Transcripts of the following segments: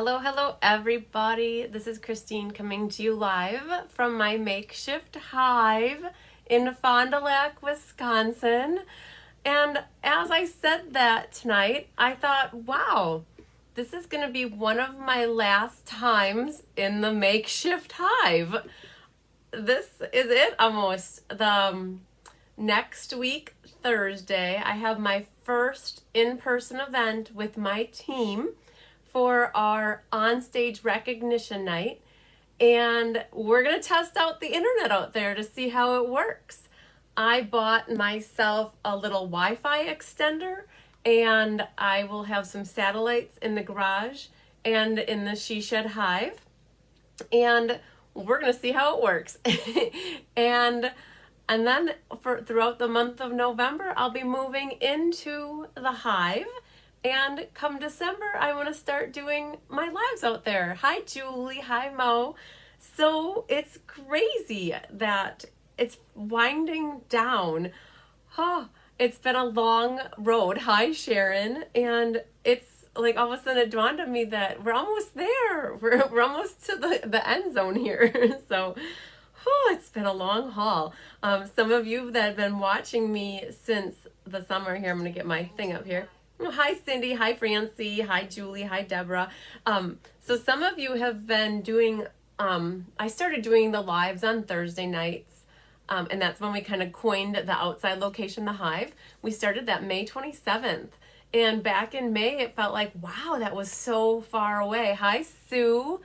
Hello, everybody. This is Christine coming to you live from my makeshift hive in Fond du Lac, Wisconsin. And as I said that tonight, I thought, wow, this is going to be one of my last times in the makeshift hive. This is it almost. Next week, Thursday, I have my first in-person event with my team for our onstage recognition night, and we're going to test out the internet out there to see how it works. I bought myself a little Wi-Fi extender, and I will have some satellites in the garage and in the She Shed hive, and we're going to see how it works. and then throughout the month of November, I'll be moving into the hive. And come December, I want to start doing my lives out there. Hi, Julie. Hi, Mo. So it's crazy that it's winding down. It's been a long road. Hi, Sharon. And it's like all of a sudden it dawned on me that we're almost there. We're almost to the end zone here. So it's been a long haul. Some of you that have been watching me since the summer here, I'm going to get my thing up here. Hi, Cindy. Hi, Francie. Hi, Julie. Hi, Deborah. So some of you have been doing, I started doing the lives on Thursday nights, and that's when we kind of coined the outside location, the hive. We started that May 27th. And back in May, it felt like, wow, that was so far away. Hi, Sue.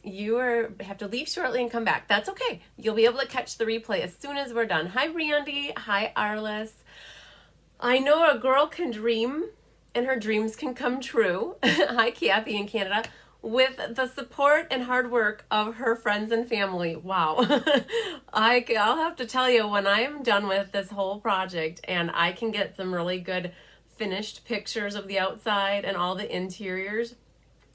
You have to leave shortly and come back. That's okay. You'll be able to catch the replay as soon as we're done. Hi, Randy. Hi, Arliss. I know a girl can dream and her dreams can come true. Hi, Kathy in Canada. With the support and hard work of her friends and family. Wow. I'll have to tell you, when I am done with this whole project and I can get some really good finished pictures of the outside and all the interiors,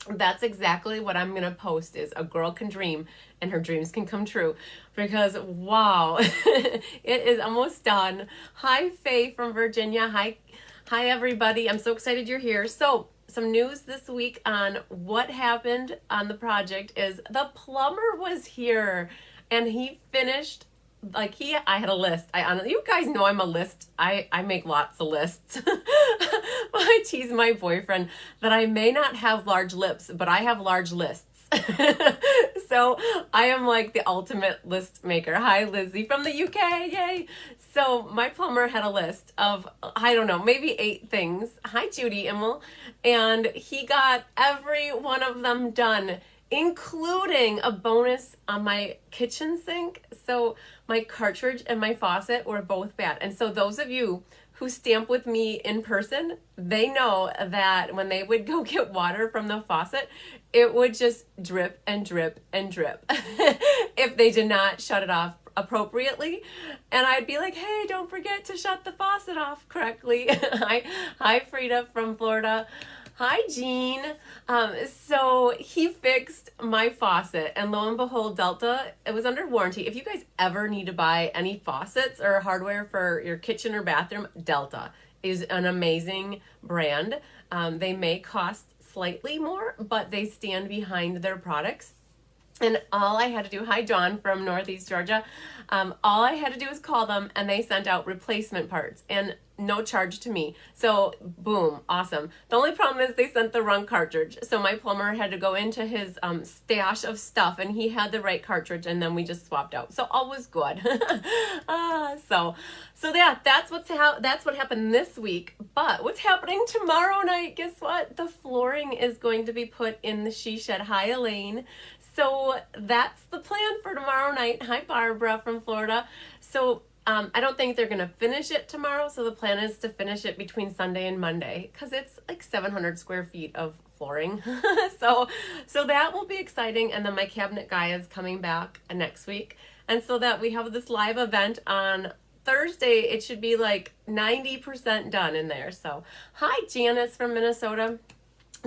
that's exactly what I'm going to post, is a girl can dream and her dreams can come true. Because wow, it is almost done. Hi, Faye from Virginia. Hi, everybody. I'm so excited you're here. So some news this week on what happened on the project is the plumber was here and he finished. I had a list. You guys know I'm a list. I make lots of lists. I tease my boyfriend that I may not have large lips, but I have large lists. So I am like the ultimate list maker. Hi, Lizzie from the UK. Yay. So my plumber had a list of, I don't know, maybe 8 things. Hi, Judy Immel. And he got every one of them done, including a bonus on my kitchen sink. So my cartridge and my faucet were both bad. And so those of you who stamp with me in person, they know that when they would go get water from the faucet, it would just drip and drip and drip if they did not shut it off appropriately. And I'd be like, hey, don't forget to shut the faucet off correctly. Hi, Frida from Florida. Hi, Jean. So he fixed my faucet, and lo and behold, Delta, it was under warranty. If you guys ever need to buy any faucets or hardware for your kitchen or bathroom, Delta is an amazing brand. They may cost slightly more, but they stand behind their products. And all I had to do, hi John from Northeast Georgia, all I had to do was call them and they sent out replacement parts and no charge to me. So boom, awesome. The only problem is they sent the wrong cartridge. So my plumber had to go into his stash of stuff and he had the right cartridge and then we just swapped out. So all was good. So yeah, that's what happened this week. But what's happening tomorrow night? Guess what? The flooring is going to be put in the She Shed. Hi, Elaine. So that's the plan for tomorrow night. Hi, Barbara from Florida. So I don't think they're going to finish it tomorrow. So the plan is to finish it between Sunday and Monday because it's like 700 square feet of flooring. So that will be exciting. And then my cabinet guy is coming back next week. And so that we have this live event on Thursday, it should be like 90% done in there. So hi, Janice from Minnesota.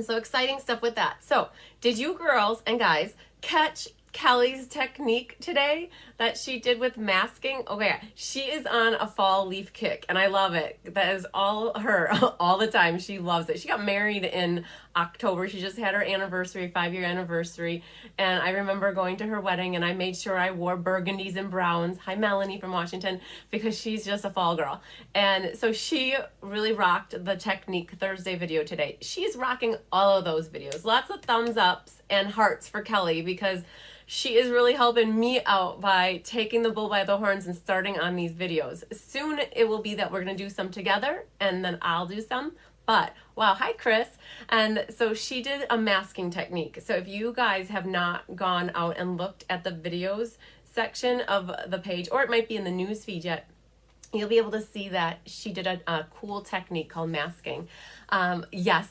So exciting stuff with that. So did you girls and guys catch Kelly's technique today that she did with masking? Okay, she is on a fall leaf kick and I love it. That is all her all the time. She loves it. She got married in October. She just had her anniversary, 5-year anniversary. And I remember going to her wedding and I made sure I wore burgundies and browns. Hi, Melanie from Washington, because she's just a fall girl. And so she really rocked the Technique Thursday video today. She's rocking all of those videos. Lots of thumbs ups and hearts for Kelly, because she is really helping me out by taking the bull by the horns and starting on these videos. Soon it will be that we're going to do some together and then I'll do some. But wow, hi Chris. And so she did a masking technique. So if you guys have not gone out and looked at the videos section of the page, or it might be in the news feed yet, you'll be able to see that she did a cool technique called masking. Yeah,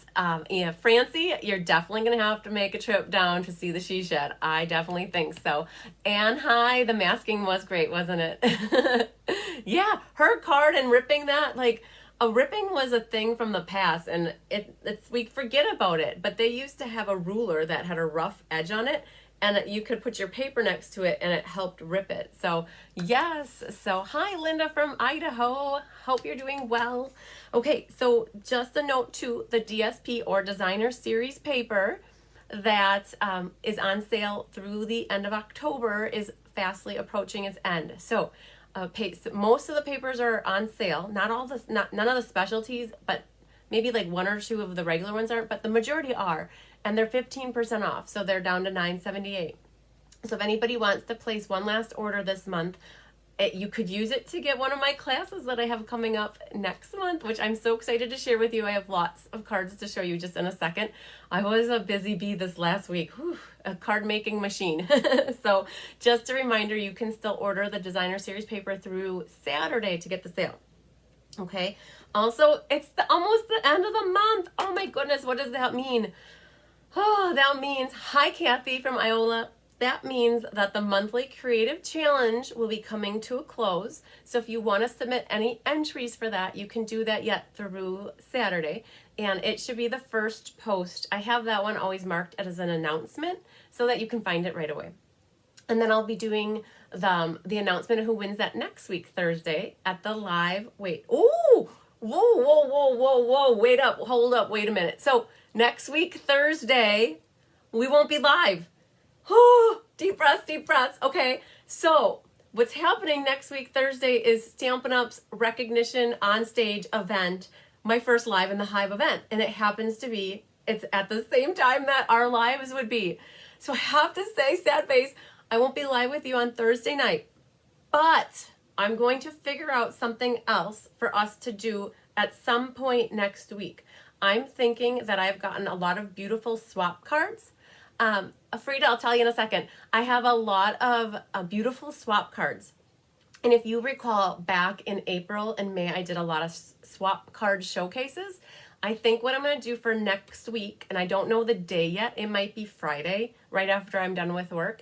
Francie, you're definitely going to have to make a trip down to see the She Shed. I definitely think so. And hi, the masking was great, wasn't it? Yeah, her card and ripping that, like, a ripping was a thing from the past, and we forget about it, but they used to have a ruler that had a rough edge on it, and you could put your paper next to it and it helped rip it. So yes, so hi Linda from Idaho, hope you're doing well. Okay, so just a note to the DSP or Designer Series paper that is on sale through the end of October is fastly approaching its end. So most of the papers are on sale, none of the specialties, but maybe like 1 or 2 of the regular ones aren't, but the majority are. And they're 15% off, so they're down to $9.78. So if anybody wants to place one last order this month, you could use it to get one of my classes that I have coming up next month, which I'm so excited to share with you. I have lots of cards to show you just in a second. I was a busy bee this last week, a card making machine. So just a reminder, you can still order the Designer Series paper through Saturday to get the sale. Okay. Also, it's almost the end of the month. Oh my goodness, what does that mean? Oh, that means, hi Kathy from Iola. That means that the monthly creative challenge will be coming to a close. So if you want to submit any entries for that, you can do that yet through Saturday. And it should be the first post. I have that one always marked as an announcement so that you can find it right away. And then I'll be doing the announcement of who wins that next week, Thursday, at the live. Wait, ooh, whoa, wait up, hold up, wait a minute. So next week, Thursday, we won't be live. Oh, deep breaths. Okay, so what's happening next week, Thursday, is Stampin' Up's recognition on stage event, my first Live in the Hive event. And it happens to be, it's at the same time that our lives would be. So I have to say, sad face, I won't be live with you on Thursday night, but I'm going to figure out something else for us to do at some point next week. I'm thinking that I've gotten a lot of beautiful swap cards. Frida, I'll tell you in a second. I have a lot of beautiful swap cards. And if you recall, back in April and May, I did a lot of swap card showcases. I think what I'm going to do for next week, and I don't know the day yet, it might be Friday, right after I'm done with work.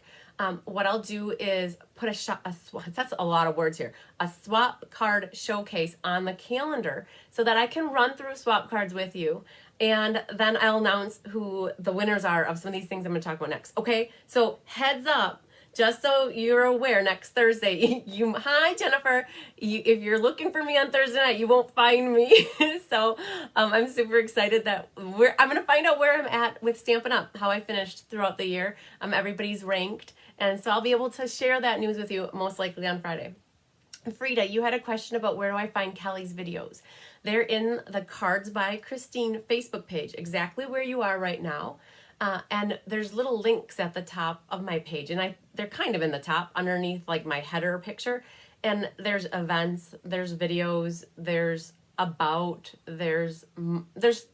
What I'll do is put that's a lot of words here, a swap card showcase on the calendar so that I can run through swap cards with you. And then I'll announce who the winners are of some of these things I'm going to talk about next. Okay, so heads up, just so you're aware, next Thursday, hi Jennifer, if you're looking for me on Thursday night, you won't find me. So I'm super excited that I'm going to find out where I'm at with Stampin' Up, how I finished throughout the year. Everybody's ranked, and so I'll be able to share that news with you most likely on Friday. Frida, you had a question about where do I find Kelly's videos. They're in the Cards by Christine Facebook page, exactly where you are right now. And there's little links at the top of my page, and they're kind of in the top underneath like my header picture. And there's events, there's videos, there's about, there's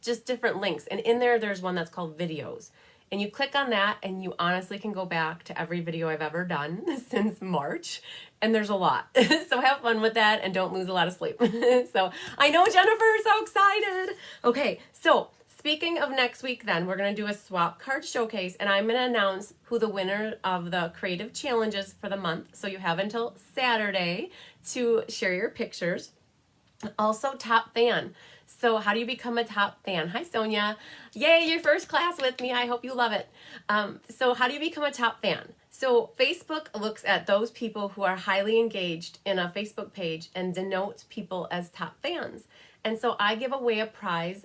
just different links. And in there's one that's called videos. And you click on that and you honestly can go back to every video I've ever done since March. And there's a lot. So have fun with that and don't lose a lot of sleep. So I know Jennifer is so excited. Okay, so speaking of next week then, we're going to do a swap card showcase and I'm going to announce who the winner of the creative challenges for the month. So you have until Saturday to share your pictures. Also, top fan. So how do you become a top fan? Hi, Sonia. Yay, your first class with me. I hope you love it. So how do you become a top fan? So Facebook looks at those people who are highly engaged in a Facebook page and denotes people as top fans. And so I give away a prize.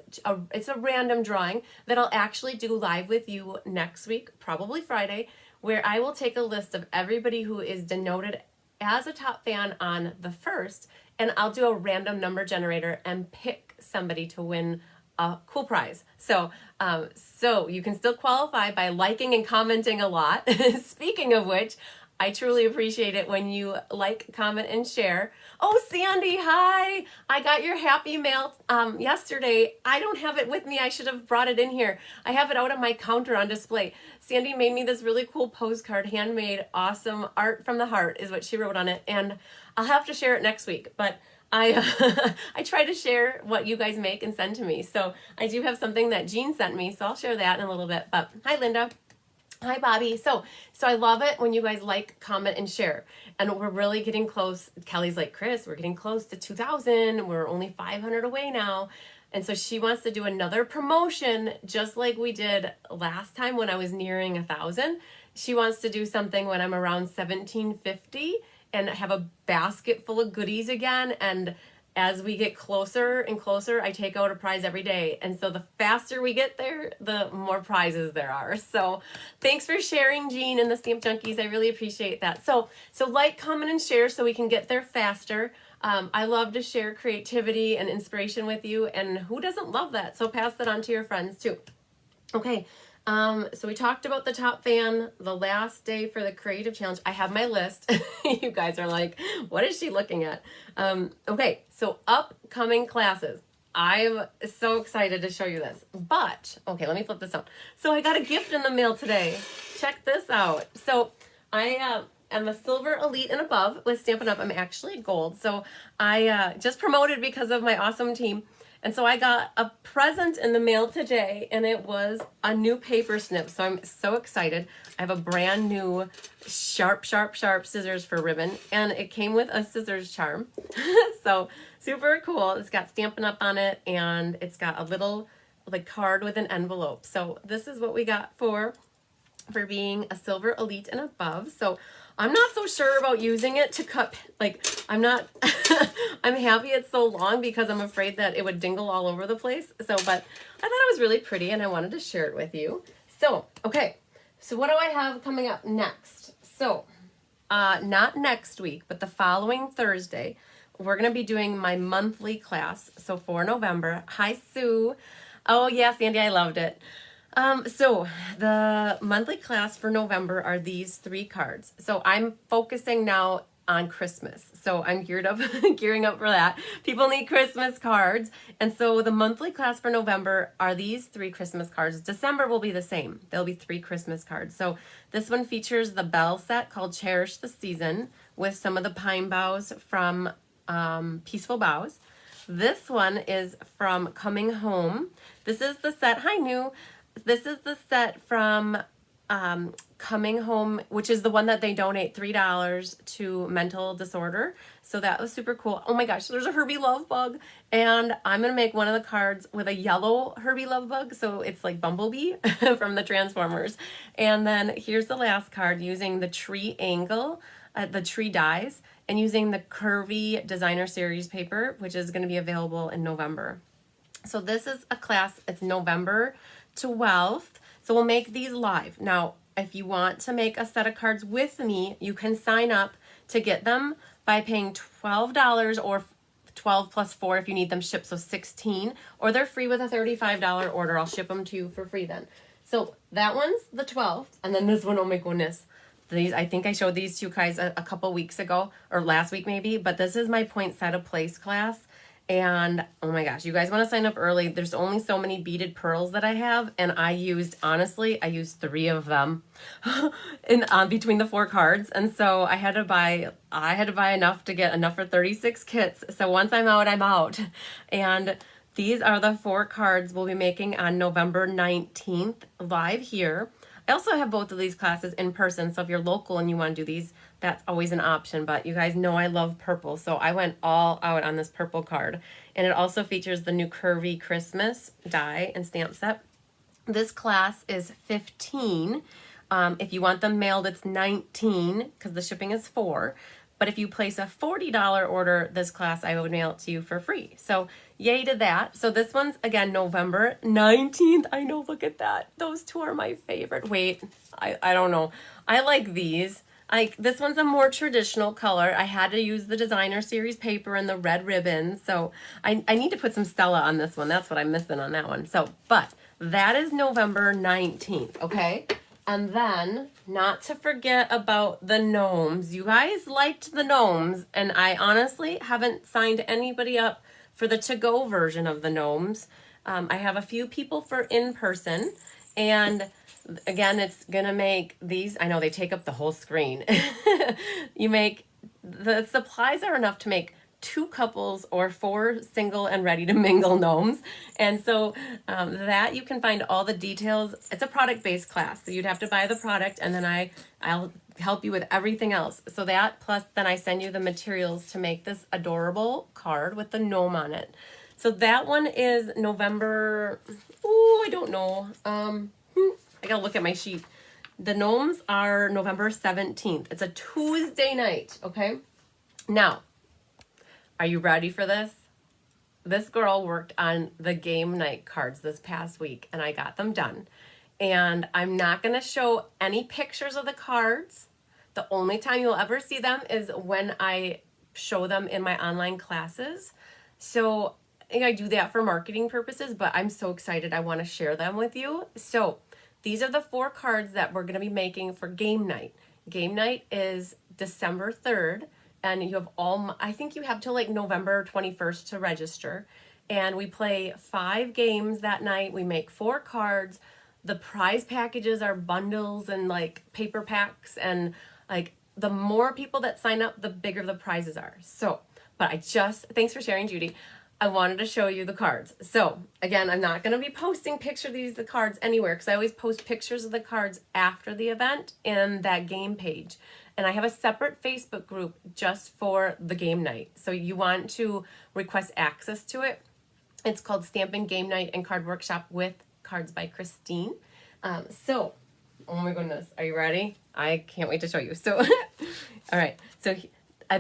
It's a random drawing that I'll actually do live with you next week, probably Friday, where I will take a list of everybody who is denoted as a top fan on the 1st, and I'll do a random number generator and pick somebody to win a cool prize. So you can still qualify by liking and commenting a lot. Speaking of which, I truly appreciate it when you like, comment, and share. Oh, Sandy, hi. I got your happy mail yesterday. I don't have it with me. I should have brought it in here. I have it out on my counter on display. Sandy made me this really cool postcard, handmade, awesome art from the heart is what she wrote on it. And I'll have to share it next week. But I try to share what you guys make and send to me. So I do have something that Jean sent me, so I'll share that in a little bit. But hi, Linda. Hi, Bobby. So I love it when you guys like, comment, and share. And we're really getting close. Kelly's like, Chris, we're getting close to 2,000. We're only 500 away now. And so she wants to do another promotion, just like we did last time when I was nearing 1,000. She wants to do something when I'm around 1,750 and have a basket full of goodies again. And as we get closer and closer, I take out a prize every day. And so the faster we get there, the more prizes there are. So thanks for sharing, Jean and the Stamp Junkies. I really appreciate that. So like, comment, and share so we can get there faster. I love to share creativity and inspiration with you. And who doesn't love that? So pass that on to your friends too. Okay. So we talked about the top fan, the last day for the creative challenge. I have my list. You guys are like, what is she looking at? Okay, so upcoming classes. I'm so excited to show you this, but okay, let me flip this out. So I got a gift in the mail today. Check this out. So I am a silver elite and above with Stampin' Up. I'm actually a gold. So I just promoted because of my awesome team. And so I got a present in the mail today, and it was a new paper snip. So I'm so excited. I have a brand new sharp scissors for ribbon, and it came with a scissors charm. So super cool. It's got Stampin' Up on it, and it's got a little like card with an envelope. So this is what we got for being a silver elite and above. So I'm not so sure about using it to cut, like, I'm not, I'm happy it's so long because I'm afraid that it would dingle all over the place. So, but I thought it was really pretty and I wanted to share it with you. So, okay. So what do I have coming up next? So, not next week, but the following Thursday, we're going to be doing my monthly class. So for November. Hi, Sue. Oh, yeah, Sandy, I loved it. So the monthly class for November are these 3 cards. So I'm focusing now on Christmas. So I'm gearing up for that. People need Christmas cards. And so the monthly class for November are these 3 Christmas cards. December will be the same. There'll be 3 Christmas cards. So this one features the bell set called Cherish the Season with some of the pine boughs from Peaceful Boughs. This one is from Coming Home. This is the set. Hi, New. This is the set from Coming Home, which is the one that they donate $3 to mental disorder. So that was super cool. Oh my gosh, there's a Herbie Love Bug. And I'm going to make one of the cards with a yellow Herbie Love Bug. So it's like Bumblebee from the Transformers. And then here's the last card using the tree angle, the tree dies, and using the curvy designer series paper, which is going to be available in November. So this is a class, it's November 12th. So we'll make these live. Now, if you want to make a set of cards with me, you can sign up to get them by paying $12 or 12 plus 4 if you need them shipped, so 16, or they're free with a $35 order. I'll ship them to you for free then. So that one's the 12th, and then this one, oh my goodness. These, I think I showed these to you guys a couple weeks ago, or last week maybe, but this is my Poinsettia Place class. And oh my gosh, you guys want to sign up early. There's only so many beaded pearls that I have, and I used 3 of them in between the 4 cards. And so I had to buy enough to get enough for 36 kits. So once I'm out, I'm out. And these are the 4 cards we'll be making on November 19th live here. I also have both of these classes in person, so if you're local and you want to do these, that's always an option. But you guys know I love purple, so I went all out on this purple card. And it also features the new Curvy Christmas die and stamp set. This class is $15. If you want them mailed, it's $19 because the shipping is $4. But if you place a $40 order this class, I would mail it to you for free. So yay to that. So this one's, again, November 19th. I know, look at that. Those two are my favorite. Wait, I don't know. I like these. This one's a more traditional color. I had to use the designer series paper and the red ribbon. So I need to put some Stella on this one. That's what I'm missing on that one. So, but that is November 19th, okay? And then, not to forget about the gnomes. You guys liked the gnomes, and I honestly haven't signed anybody up for the to-go version of the gnomes. I have a few people for in-person, and again, it's gonna make these, I know they take up the whole screen. The supplies are enough to make 2 couples or 4 single and ready to mingle gnomes. And so that you can find all the details. It's a product-based class, so you'd have to buy the product, and then I'll help you with everything else. So that, plus then I send you the materials to make this adorable card with the gnome on it. So that one is November, I don't know. I gotta look at my sheet. The gnomes are November 17th. It's a Tuesday night, okay? Now, are you ready for this? This girl worked on the game night cards this past week, and I got them done. And I'm not gonna show any pictures of the cards. The only time you'll ever see them is when I show them in my online classes. So I do that for marketing purposes, but I'm so excited. I wanna share them with you. So these are the 4 cards that we're going to be making for game night. Game night is December 3rd, and you have I think you have till like November 21st to register. And we play 5 games that night. We make 4 cards. The prize packages are bundles and like paper packs, and like the more people that sign up, the bigger the prizes are. So, but thanks for sharing, Judy. I wanted to show you the cards. So again, I'm not going to be posting pictures of the cards anywhere, because I always post pictures of the cards after the event in that game page. And I have a separate Facebook group just for the game night. So you want to request access to it. It's called Stampin' Game Night and Card Workshop with Cards by Christine. Oh my goodness, are you ready? I can't wait to show you. So, all right. So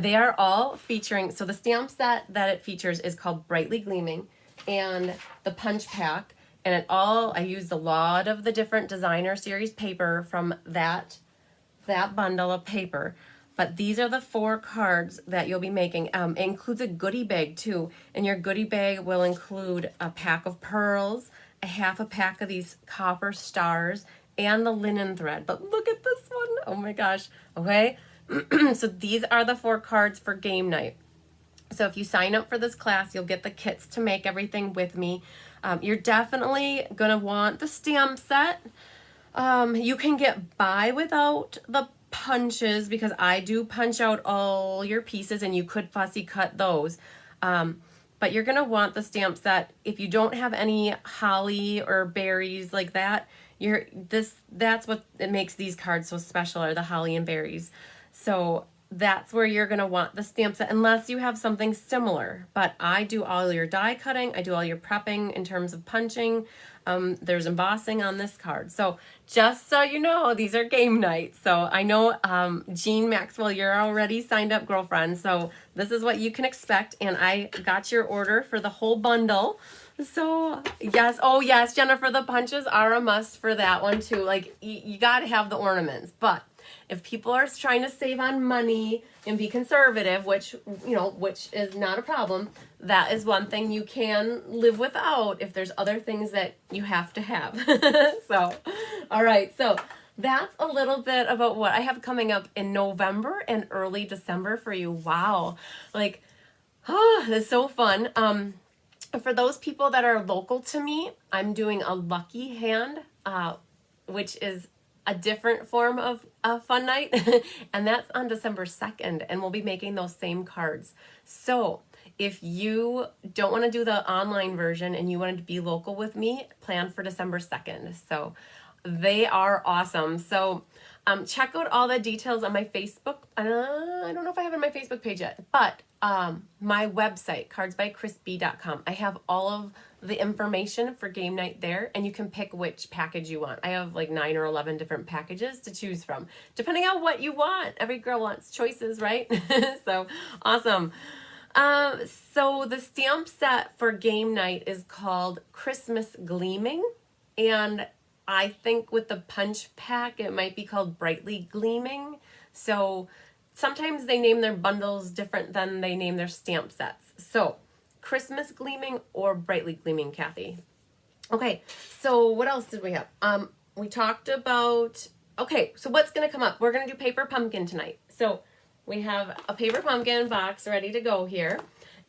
they are all featuring, so the stamp set that it features is called Brightly Gleaming, and the punch pack, and I used a lot of the different designer series paper from that bundle of paper. But these are the 4 cards that you'll be making. It includes a goodie bag too, and your goodie bag will include a pack of pearls, a half a pack of these copper stars, and the linen thread. But look at this one. Oh my gosh. Okay. So these are the 4 cards for game night. So if you sign up for this class, you'll get the kits to make everything with me. You're definitely going to want the stamp set. You can get by without the punches, because I do punch out all your pieces, and you could fussy cut those. But you're going to want the stamp set. If you don't have any holly or berries like that, that's what it makes these cards so special, are the holly and berries. So that's where you're going to want the stamp set, unless you have something similar. But I do all your die cutting. I do all your prepping in terms of punching. There's embossing on this card. So just so you know, these are game nights. So I know, Jean Maxwell, you're already signed up, girlfriend. So this is what you can expect. And I got your order for the whole bundle. So yes. Oh yes, Jennifer, the punches are a must for that one too. Like you got to have the ornaments. But if people are trying to save on money and be conservative, which is not a problem, that is one thing you can live without if there's other things that you have to have. So, all right. So that's a little bit about what I have coming up in November and early December for you. Wow. Like, it's so fun. For those people that are local to me, I'm doing a lucky hand, which is a different form of a fun night, and that's on December 2nd, and we'll be making those same cards. So if you don't want to do the online version and you wanted to be local with me, plan for December 2nd. So they are awesome. So check out all the details on my Facebook. I don't know if I have it on my Facebook page yet, but my website, cardsbychrisb.com. I have all of the information for game night there, and you can pick which package you want. I have like 9 or 11 different packages to choose from, depending on what you want. Every girl wants choices, right? So awesome. So the stamp set for game night is called Christmas Gleaming, and I think with the punch pack, it might be called Brightly Gleaming. So sometimes they name their bundles different than they name their stamp sets. So Christmas Gleaming or Brightly Gleaming, Kathy. Okay, so what else did we have? We talked about, okay, so what's going to come up? We're going to do Paper Pumpkin tonight. So we have a Paper Pumpkin box ready to go here.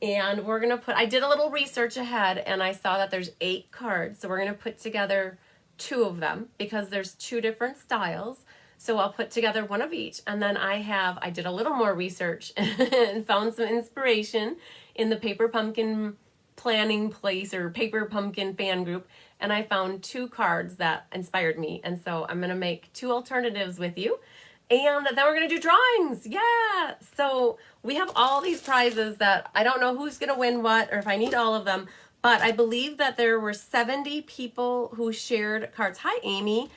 And we're going to put, I did a little research ahead and I saw that there's 8 cards. So we're going to put together 2 of them because there's 2 different styles. So I'll put together one of each. And then I did a little more research and found some inspiration in the Paper Pumpkin planning place or Paper Pumpkin fan group. And I found 2 cards that inspired me. And so I'm going to make 2 alternatives with you. And then we're going to do drawings. Yeah. So we have all these prizes that I don't know who's going to win what or if I need all of them. But I believe that there were 70 people who shared cards. Hi, Amy.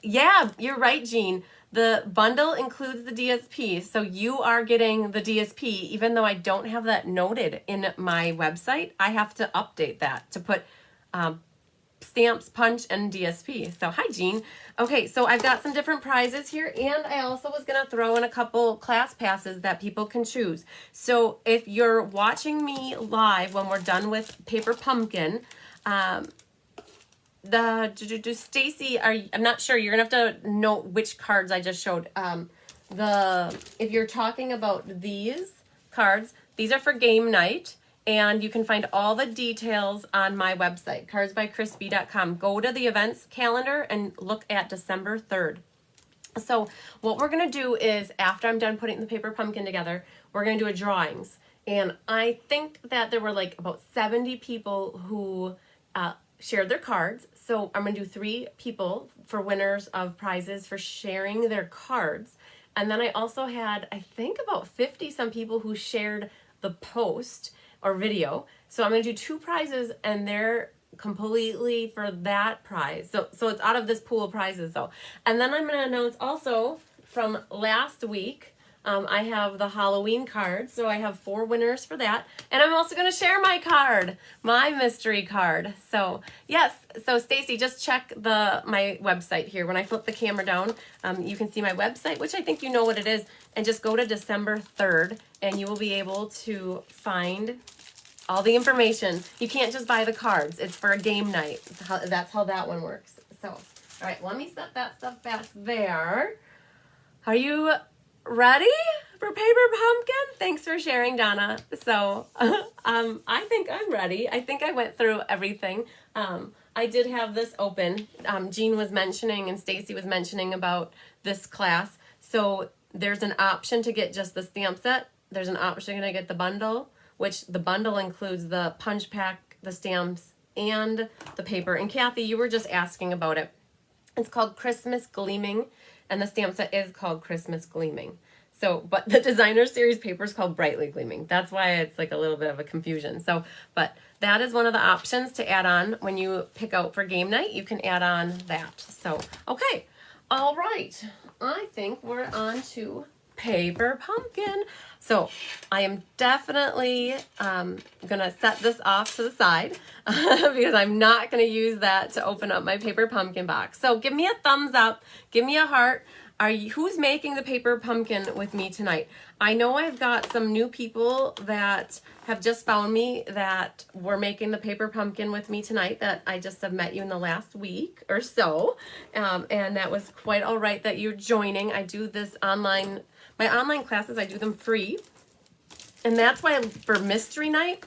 Yeah, you're right, Jean. The bundle includes the DSP. So you are getting the DSP, even though I don't have that noted in my website. I have to update that to put stamps, punch, and DSP. So hi, Jean. Okay, so I've got some different prizes here, and I also was going to throw in a couple class passes that people can choose. So if you're watching me live when we're done with Paper Pumpkin, Stacy, I'm not sure. You're going to have to note which cards I just showed. If you're talking about these cards, these are for game night. And you can find all the details on my website, cardsbychrisb.com. Go to the events calendar and look at December 3rd. So what we're going to do is, after I'm done putting the Paper Pumpkin together, we're going to do a drawings. And I think that there were like about 70 people who shared their cards. So I'm going to do 3 people for winners of prizes for sharing their cards. And then I also had, I think, about 50 some people who shared the post or video. So I'm going to do 2 prizes and they're completely for that prize. So it's out of this pool of prizes though. And then I'm going to announce also from last week, I have the Halloween card. So I have 4 winners for that. And I'm also going to share my card, my mystery card. So yes, so Stacy, just check my website here. When I flip the camera down, you can see my website, which I think you know what it is. And just go to December 3rd and you will be able to find all the information. You can't just buy the cards. It's for a game night. That's how that one works. So, all right, let me set that stuff back there. Are you ready for Paper Pumpkin? Thanks for sharing, Donna. So, I think I'm ready. I think I went through everything. I did have this open. Jean was mentioning and Stacy was mentioning about this class. So there's an option to get just the stamp set. There's an option to get the bundle, which the bundle includes the punch pack, the stamps, and the paper. And Kathy, you were just asking about it. It's called Christmas Gleaming, and the stamp set is called Christmas Gleaming. So, but the designer series paper is called Brightly Gleaming. That's why it's like a little bit of a confusion. So, but that is one of the options to add on when you pick out for game night. You can add on that. So, okay. All right. I think we're on to Paper Pumpkin. So I am definitely gonna set this off to the side because I'm not gonna use that to open up my Paper Pumpkin box. So give me a thumbs up, give me a heart. Who's making the Paper Pumpkin with me tonight? I know I've got some new people that have just found me that were making the Paper Pumpkin with me tonight that I just have met you in the last week or so. And that was quite all right that you're joining. I do this online. My online classes, I do them free. And that's why for Mystery Night,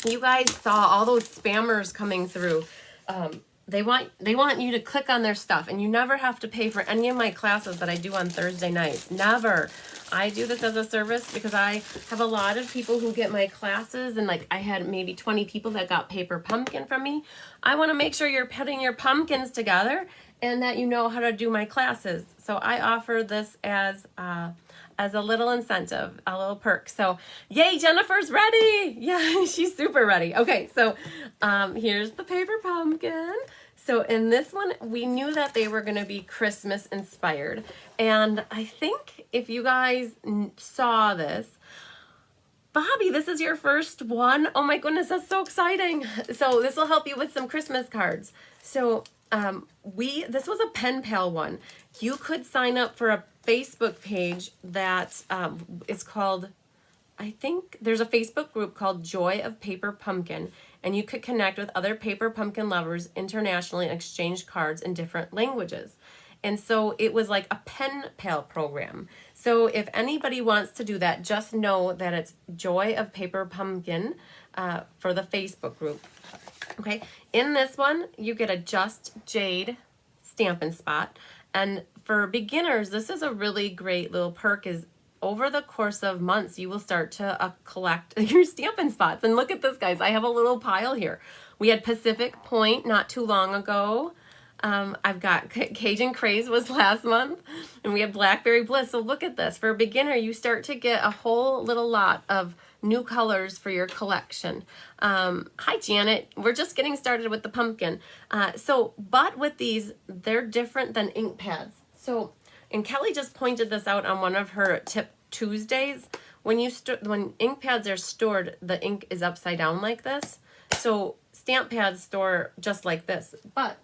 you guys saw all those spammers coming through. They want you to click on their stuff, and you never have to pay for any of my classes that I do on Thursday nights. Never. I do this as a service because I have a lot of people who get my classes, and like I had maybe 20 people that got paper pumpkin from me. I want to make sure you're putting your pumpkins together and that you know how to do my classes. So I offer this as a little incentive, a little perk. So yay, Jennifer's ready. Yeah, she's super ready. Okay, so here's the paper pumpkin. So in this one, we knew that they were going to be Christmas inspired. And I think if you guys saw this, Bobby, this is your first one. Oh my goodness, that's so exciting. So this will help you with some Christmas cards. So this was a pen pal one. You could sign up for a Facebook page that is called, I think there's a Facebook group called Joy of Paper Pumpkin, and you could connect with other paper pumpkin lovers internationally and exchange cards in different languages. And so it was like a pen pal program. So if anybody wants to do that, just know that it's Joy of Paper Pumpkin for the Facebook group. Okay, in this one, you get a Just Jade Stampin' Spot. And for beginners, this is a really great little perk. Is over the course of months, you will start to collect your Stampin' Spots. And look at this, guys. I have a little pile here. We had Pacific Point not too long ago. I've got Cajun Craze was last month, and we have Blackberry Bliss. So look at this. For a beginner, you start to get a whole little lot of new colors for your collection. Hi, Janet. We're just getting started with the pumpkin. But with these, they're different than ink pads. So, and Kelly just pointed this out on one of her Tip Tuesdays. When ink pads are stored, the ink is upside down like this. So stamp pads store just like this. But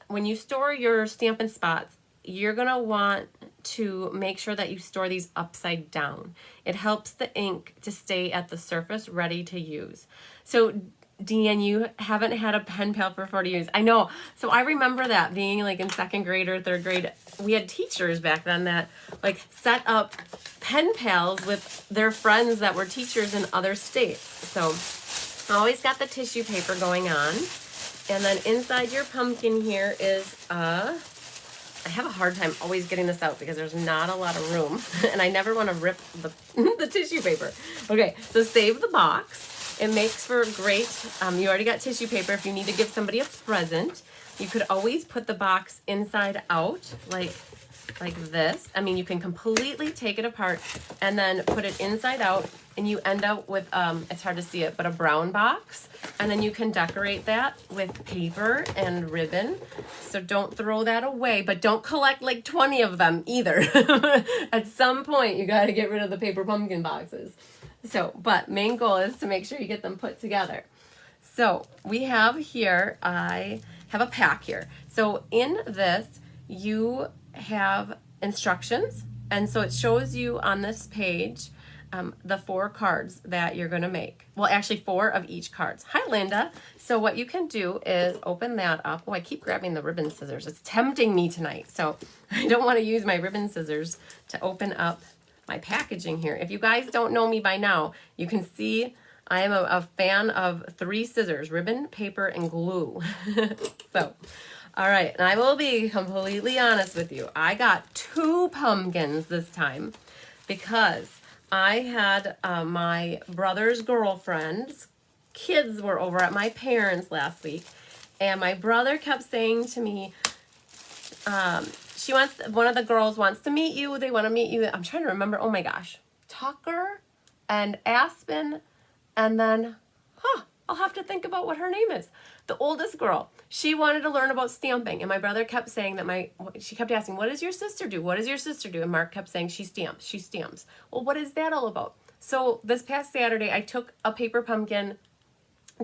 when you store your Stampin' Spots, you're going to want to make sure that you store these upside down. It helps the ink to stay at the surface ready to use. So Deanne, you haven't had a pen pal for 40 years. I know. So I remember that being like in second grade or third grade. We had teachers back then that like set up pen pals with their friends that were teachers in other states. So I always got the tissue paper going on. And then inside your pumpkin here is I have a hard time always getting this out because there's not a lot of room and I never want to rip the tissue paper. Okay, so save the box. It makes for great, you already got tissue paper if you need to give somebody a present. You could always put the box inside out like this. I mean, you can completely take it apart and then put it inside out and you end up with, it's hard to see it, but a brown box. And then you can decorate that with paper and ribbon. So don't throw that away, but don't collect like 20 of them either. At some point, you got to get rid of the paper pumpkin boxes. So, but main goal is to make sure you get them put together. So we have here, I have a pack here. So in this, you have instructions. And so it shows you on this page the 4 cards that you're going to make. Well, actually 4 of each cards. Hi, Linda. So what you can do is open that up. Oh, I keep grabbing the ribbon scissors. It's tempting me tonight. So I don't want to use my ribbon scissors to open up my packaging here. If you guys don't know me by now, you can see I am a fan of 3 scissors, ribbon, paper, and glue. So, all right, and I will be completely honest with you. I got 2 pumpkins this time because I had my brother's girlfriend's kids were over at my parents' last week, and my brother kept saying to me, one of the girls wants to meet you. They want to meet you. I'm trying to remember. Oh my gosh. Tucker and Aspen. And then, I'll have to think about what her name is. The oldest girl. She wanted to learn about stamping. And my brother kept saying that she kept asking, what does your sister do? What does your sister do? And Mark kept saying, she stamps. She stamps. Well, what is that all about? So this past Saturday, I took a paper pumpkin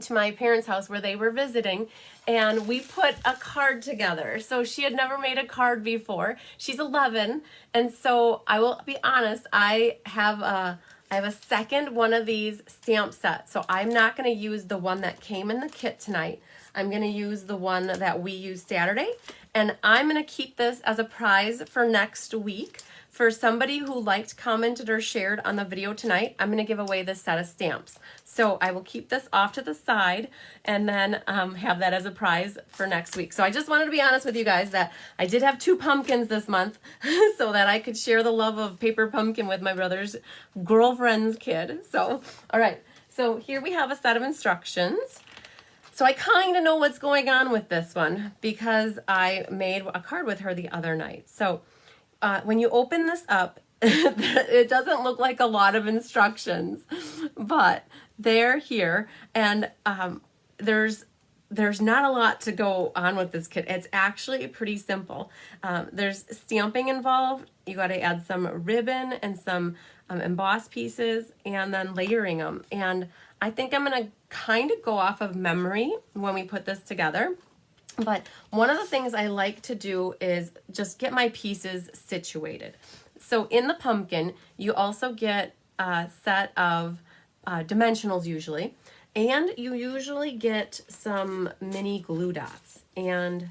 to my parents' house where they were visiting, and we put a card together. So she had never made a card before. She's 11, and so I will be honest, I have a second one of these stamp sets. So I'm not going to use the one that came in the kit tonight. I'm going to use the one that we used Saturday, And I'm going to keep this as a prize for next week. For somebody who liked, commented, or shared on the video tonight, I'm going to give away this set of stamps. So I will keep this off to the side and then have that as a prize for next week. So I just wanted to be honest with you guys that I did have 2 pumpkins this month so that I could share the love of paper pumpkin with my brother's girlfriend's kid. So, all right. So here we have a set of instructions. So I kind of know what's going on with this one because I made a card with her the other night. So when you open this up, it doesn't look like a lot of instructions, but they're here, and there's not a lot to go on with this kit. It's actually pretty simple. There's stamping involved. You got to add some ribbon and some embossed pieces, and then layering them. And I think I'm going to kind of go off of memory when we put this together. But one of the things I like to do is just get my pieces situated. So in the pumpkin, you also get a set of dimensionals usually, and you usually get some mini glue dots, and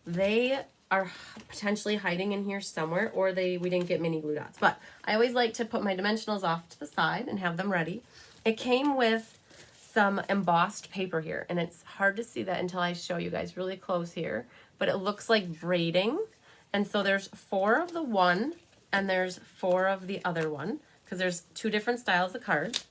they are potentially hiding in here somewhere, or we didn't get mini glue dots. But I always like to put my dimensionals off to the side and have them ready. It came with some embossed paper here, and it's hard to see that until I show you guys really close here, but it looks like braiding. And so there's 4 of the one and there's 4 of the other one, because there's 2 different styles of cards.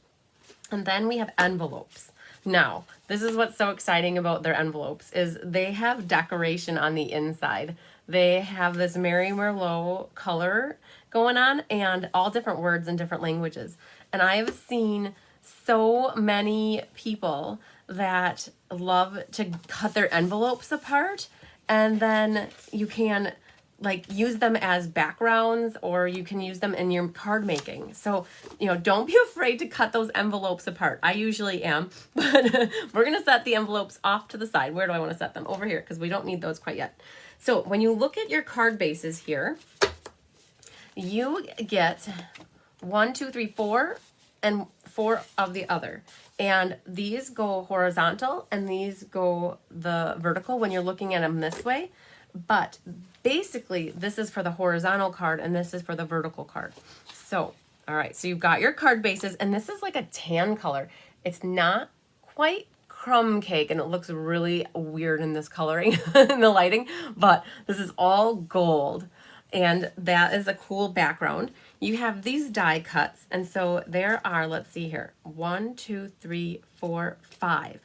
And then we have envelopes. Now, this is what's so exciting about their envelopes is they have decoration on the inside. They have this Mary Merlot color going on and all different words in different languages. And I have seen so many people that love to cut their envelopes apart, and then you can like use them as backgrounds, or you can use them in your card making. So, don't be afraid to cut those envelopes apart. I usually am, but we're going to set the envelopes off to the side. Where do I want to set them? Over here, because we don't need those quite yet. So when you look at your card bases here, you get 1, 2, 3, 4, and 4 of the other. And these go horizontal and these go the vertical when you're looking at them this way. But basically, this is for the horizontal card and this is for the vertical card. So, all right, so you've got your card bases, and this is like a tan color. It's not quite crumb cake, and it looks really weird in this coloring in the lighting, but this is all gold, and that is a cool background. You have these die cuts, and so there are, let's see here, 1, 2, 3, 4, 5.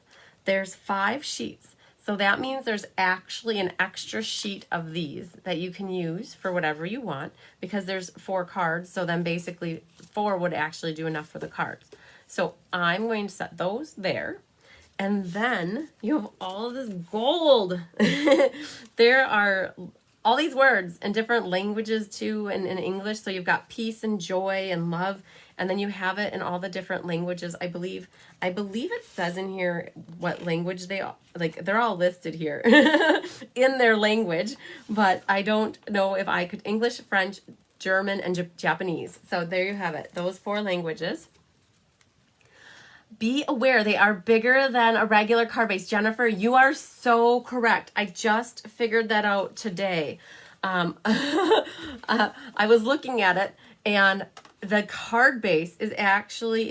There's 5 sheets. So that means there's actually an extra sheet of these that you can use for whatever you want, because there's 4 cards. So then basically 4 would actually do enough for the cards. So I'm going to set those there. And then you have all of this gold. There are all these words in different languages too, and in English. So you've got peace and joy and love. And then you have it in all the different languages. I believe it says in here what language they are. Like, they're all listed here in their language, but I don't know if I could English, French, German, and Japanese. So there you have it. Those 4 languages. Be aware they are bigger than a regular card base. Jennifer, you are so correct. I just figured that out today. I was looking at it, and the card base is actually,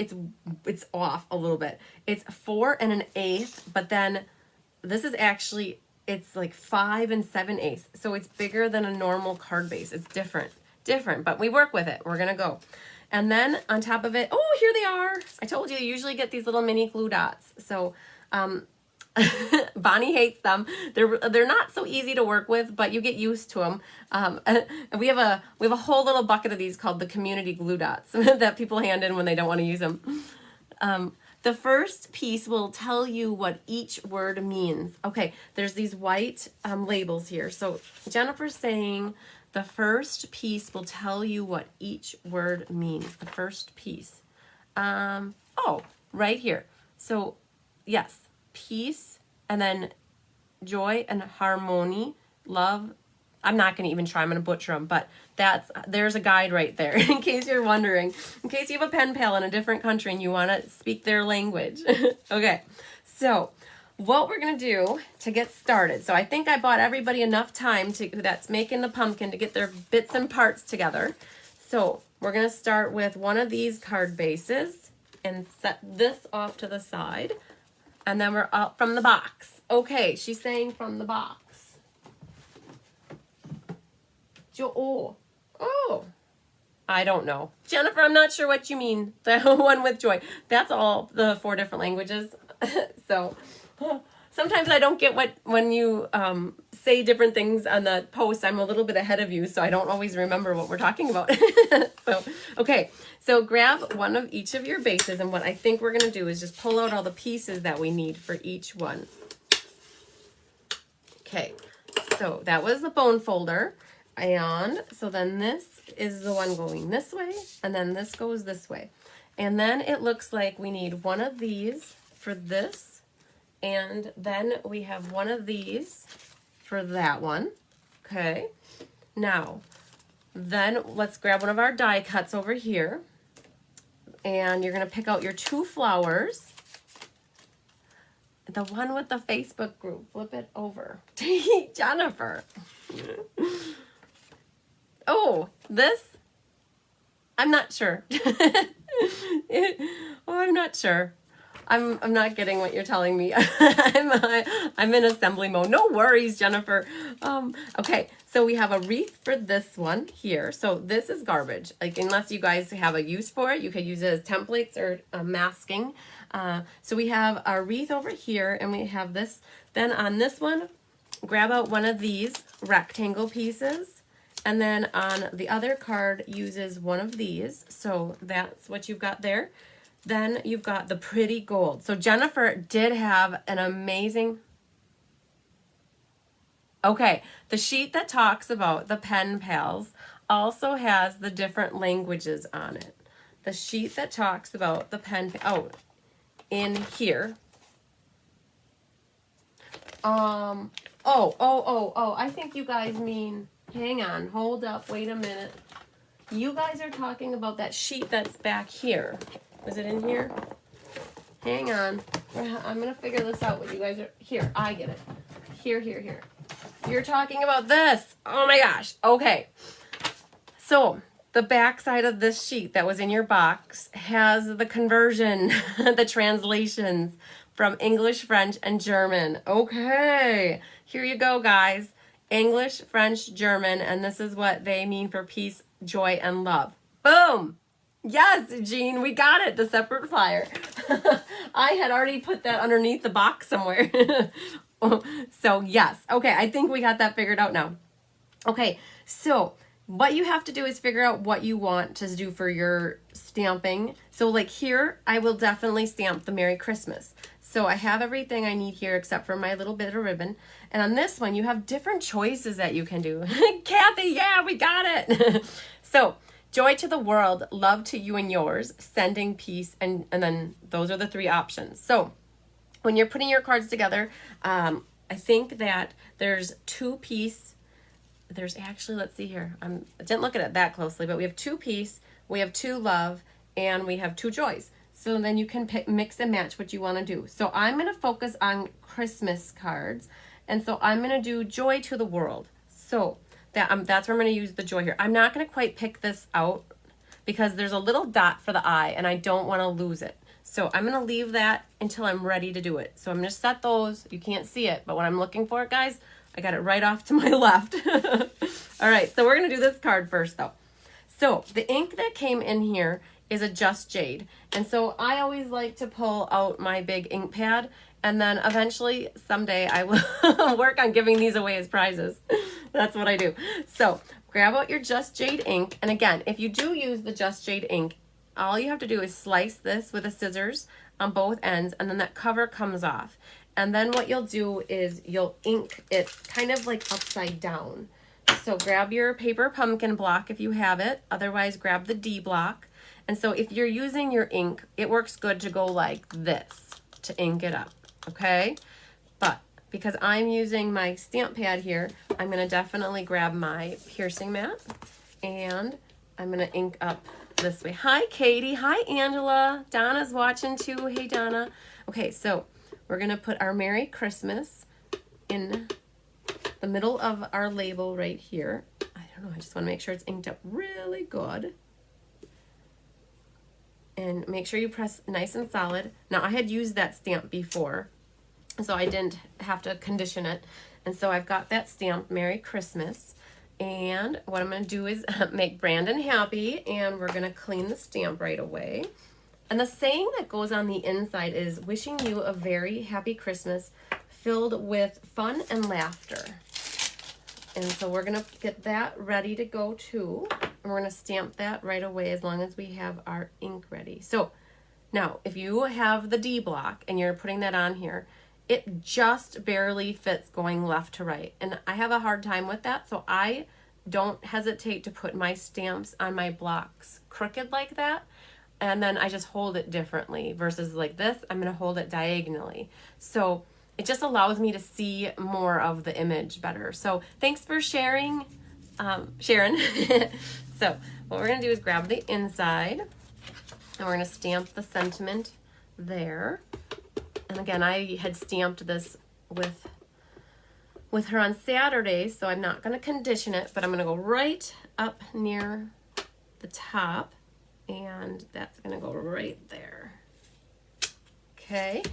it's off a little bit. It's 4 1/8, but then this is actually, it's like 5 7/8. So it's bigger than a normal card base. It's different, but we work with it. We're going to go. And then on top of it, oh, here they are. I told you usually get these little mini glue dots. So Bonnie hates them. They're not so easy to work with, but you get used to them. And we have a whole little bucket of these called the community glue dots that people hand in when they don't want to use them. The first piece will tell you what each word means. Okay, there's these white labels here. So Jennifer's saying the first piece will tell you what each word means. The first piece. Oh, right here. So yes. Peace, and then joy and harmony, love. I'm not going to even try. I'm going to butcher them, but there's a guide right there in case you're wondering. In case you have a pen pal in a different country and you want to speak their language. Okay, so what we're going to do to get started. So I think I bought everybody enough time that's making the pumpkin to get their bits and parts together. So we're going to start with one of these card bases and set this off to the side. And then we're up from the box. Okay, she's saying from the box. Oh, I don't know. Jennifer, I'm not sure what you mean. The one with joy. That's all the 4 different languages. So sometimes I don't get when you say different things on the post. I'm a little bit ahead of you, so I don't always remember what we're talking about. So, okay. So grab one of each of your bases, and what I think we're going to do is just pull out all the pieces that we need for each one. Okay. So that was the bone folder. And so then this is the one going this way, and then this goes this way. And then it looks like we need one of these for this, and then we have one of these for that one. Okay. Now, then let's grab one of our die cuts over here, and you're going to pick out your 2 flowers. The one with the Facebook group, flip it over. Jennifer. Oh, this? I'm not sure. I'm not sure. I'm not getting what you're telling me. I'm in assembly mode. No worries, Jennifer. Okay, so we have a wreath for this one here. So this is garbage. Like, unless you guys have a use for it, you could use it as templates or masking. So we have our wreath over here, and we have this. Then on this one, grab out one of these rectangle pieces. And then on the other card uses one of these. So that's what you've got there. Then you've got the pretty gold. So Jennifer did have an amazing... Okay, the sheet that talks about the pen pals also has the different languages on it. The sheet that talks about the pen... Oh, in here. I think you guys mean... Hang on, hold up, wait a minute. You guys are talking about that sheet that's back here. Is it in here? Hang on. I'm going to figure this out. What you guys are... Here, I get it. Here. You're talking about this. Oh my gosh. Okay. So the back side of this sheet that was in your box has the conversion, the translations from English, French, and German. Okay. Here you go, guys. English, French, German, and this is what they mean for peace, joy, and love. Boom! Yes, Jean, we got it, the separate flyer. I had already put that underneath the box somewhere. So, yes. Okay, I think we got that figured out now. Okay, so what you have to do is figure out what you want to do for your stamping. So, like here, I will definitely stamp the Merry Christmas. So I have everything I need here except for my little bit of ribbon. And on this one, you have different choices that you can do. Kathy, yeah, we got it. So, joy to the world, love to you and yours, sending peace, and then those are the 3 options. So, when you're putting your cards together, I think that there's 2 piece. There's actually, let's see here. I didn't look at it that closely, but we have 2 peace, we have 2 love, and we have 2 joys. So then you can mix and match what you want to do. So I'm going to focus on Christmas cards. And so I'm going to do joy to the world. So that's where I'm going to use the joy here. I'm not going to quite pick this out because there's a little dot for the eye and I don't want to lose it. So I'm going to leave that until I'm ready to do it. So I'm going to set those. You can't see it, but when I'm looking for it, guys, I got it right off to my left. All right, so we're going to do this card first, though. So the ink that came in here is a Just Jade. And so I always like to pull out my big ink pad, and then eventually someday I will work on giving these away as prizes. That's what I do. So grab out your Just Jade ink. And again, if you do use the Just Jade ink, all you have to do is slice this with a scissors on both ends, and then that cover comes off. And then what you'll do is you'll ink it kind of like upside down. So grab your paper pumpkin block if you have it. Otherwise, grab the D block. And so if you're using your ink, it works good to go like this to ink it up, okay? But because I'm using my stamp pad here, I'm going to definitely grab my piercing mat and I'm going to ink up this way. Hi, Katie. Hi, Angela. Donna's watching too. Hey, Donna. Okay, so we're gonna put our Merry Christmas in the middle of our label right here. I don't know, I just wanna make sure it's inked up really good. And make sure you press nice and solid. Now I had used that stamp before, so I didn't have to condition it. And so I've got that stamp, Merry Christmas. And what I'm gonna do is make Brandon happy, and we're gonna clean the stamp right away. And the saying that goes on the inside is, wishing you a very happy Christmas filled with fun and laughter. And so we're gonna get that ready to go too. And we're gonna stamp that right away as long as we have our ink ready. So now, if you have the D block and you're putting that on here, it just barely fits going left to right. And I have a hard time with that, so I don't hesitate to put my stamps on my blocks crooked like that. And then I just hold it differently versus like this, I'm gonna hold it diagonally. So it just allows me to see more of the image better. So thanks for sharing, Sharon. So what we're gonna do is grab the inside and we're gonna stamp the sentiment there. And again, I had stamped this with her on Saturday, so I'm not gonna condition it, but I'm gonna go right up near the top, and that's gonna go right there. Okay,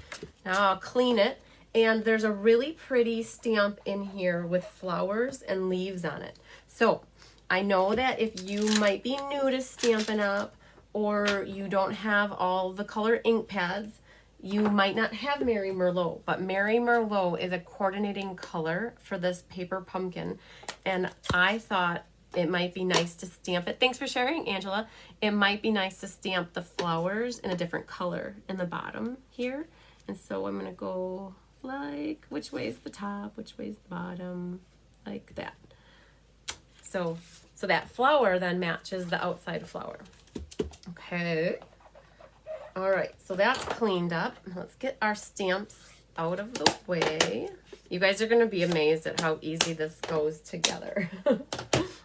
now I'll clean it, and there's a really pretty stamp in here with flowers and leaves on it. So I know that if you might be new to Stampin' Up, or you don't have all the color ink pads, you might not have Merry Merlot, but Merry Merlot is a coordinating color for this paper pumpkin. And I thought it might be nice to stamp it. Thanks for sharing, Angela. It might be nice to stamp the flowers in a different color in the bottom here. And so I'm gonna go like, which way is the top, which way is the bottom, like that. So that flower then matches the outside flower. Okay. All right, so that's cleaned up. Let's get our stamps out of the way. You guys are gonna be amazed at how easy this goes together.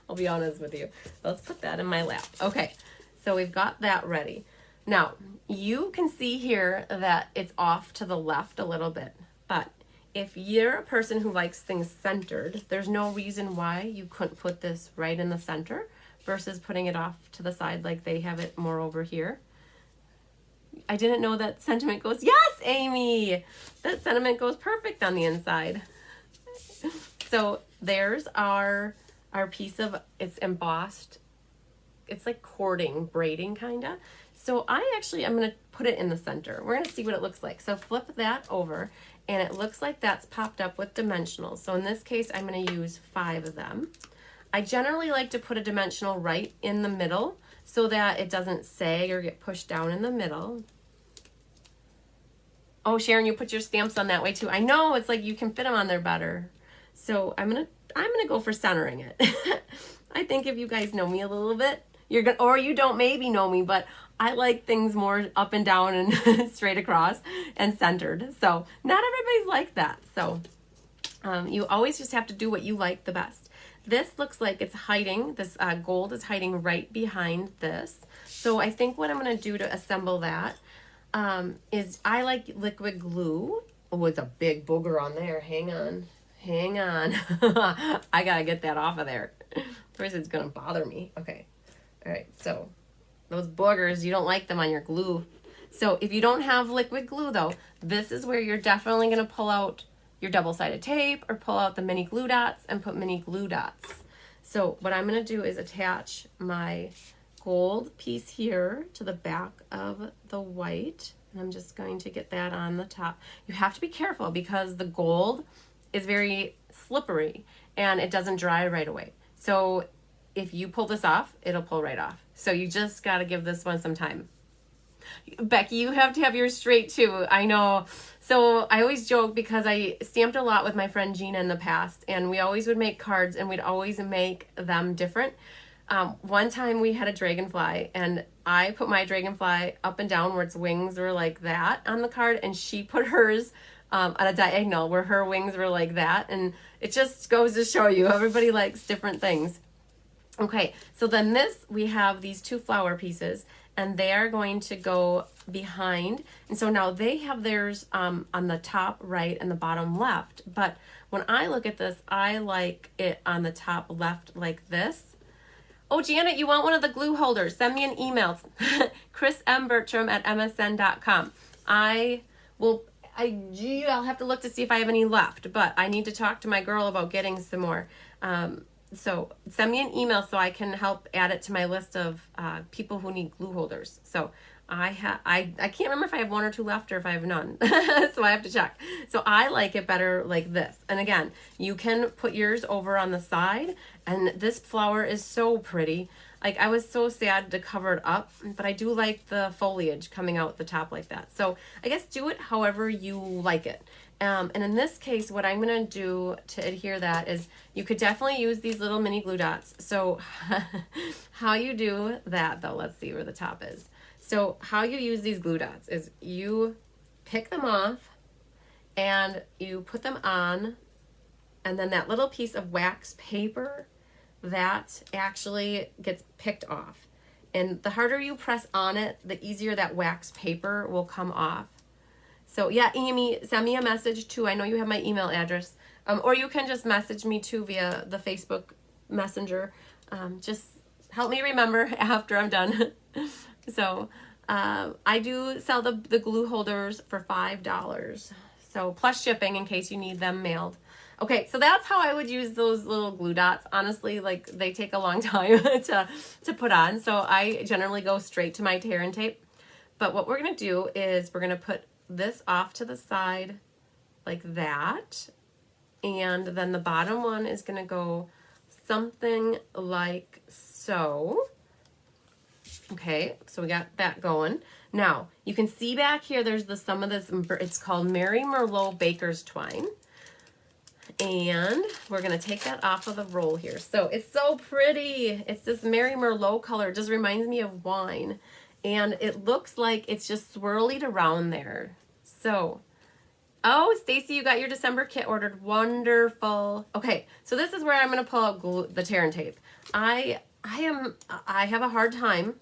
I'll be honest with you. Let's put that in my lap. Okay, so we've got that ready. Now, you can see here that it's off to the left a little bit, but if you're a person who likes things centered, there's no reason why you couldn't put this right in the center versus putting it off to the side like they have it more over here. I didn't know that sentiment goes, yes, Amy, that sentiment goes perfect on the inside. So there's our piece of, it's embossed. It's like cording, braiding kinda. So I'm gonna put it in the center. We're gonna see what it looks like. So flip that over and it looks like that's popped up with dimensionals. So in this case, I'm gonna use 5 of them. I generally like to put a dimensional right in the middle so that it doesn't sag or get pushed down in the middle. Oh, Sharon, you put your stamps on that way too. I know, it's like you can fit them on there better. So I'm gonna go for centering it. I think if you guys know me a little bit, you're gonna, or you don't maybe know me, but I like things more up and down and straight across and centered. So not everybody's like that. So you always just have to do what you like the best. This looks like it's hiding, this gold is hiding right behind this. So I think what I'm gonna do to assemble that is I like liquid glue. Oh, it's a big booger on there. Hang on. I gotta get that off of there. First it's gonna bother me. Okay. All right, so those boogers, you don't like them on your glue. So if you don't have liquid glue though, this is where you're definitely gonna pull out your double-sided tape or pull out the mini glue dots and put mini glue dots. So what I'm gonna do is attach my gold piece here to the back of the white, and I'm just going to get that on the top. You have to be careful because the gold is very slippery and it doesn't dry right away. So if you pull this off, it'll pull right off. So you just got to give this one some time. Becky, you have to have yours straight too. I know. So I always joke because I stamped a lot with my friend Gina in the past, and we always would make cards and we'd always make them different. One time we had a dragonfly and I put my dragonfly up and down where its wings were like that on the card, and she put hers on a diagonal where her wings were like that. And it just goes to show you everybody likes different things. Okay, so then this, we have these 2 flower pieces, and they are going to go behind. And so now they have theirs on the top right and the bottom left. But when I look at this, I like it on the top left like this. Oh, Janet, you want one of the glue holders? Send me an email. chrismbertram@msn.com. I'll have to look to see if I have any left, but I need to talk to my girl about getting some more. So send me an email so I can help add it to my list of people who need glue holders. So I can't remember if I have one or two left or if I have none. So I have to check. So I like it better like this. And again, you can put yours over on the side, and this flower is so pretty. Like, I was so sad to cover it up, but I do like the foliage coming out the top like that. So I guess do it however you like it. And in this case, what I'm going to do to adhere that is you could definitely use these little mini glue dots. So how you do that, though, let's see where the top is. So how you use these glue dots is you pick them off and you put them on, and then that little piece of wax paper, that actually gets picked off. And the harder you press on it, the easier that wax paper will come off. So yeah, Amy, send me a message too. I know you have my email address. Or you can just message me too via the Facebook Messenger. Just help me remember after I'm done. So I do sell the glue holders for $5. So plus shipping in case you need them mailed. Okay, so that's how I would use those little glue dots. Honestly, like, they take a long time to put on. So I generally go straight to my tear and tape. But what we're going to do is we're going to put this off to the side like that. And then the bottom one is going to go something like so. Okay, so we got that going. Now, you can see back here, there's some of this, it's called Mary Merlot Baker's Twine. And we're going to take that off of the roll here. So it's so pretty. It's this Mary Merlot color. It just reminds me of wine. And it looks like it's just swirlied around there. So, oh, Stacy, you got your December kit ordered. Wonderful. Okay, so this is where I'm going to pull out the tear and tape. I have a hard time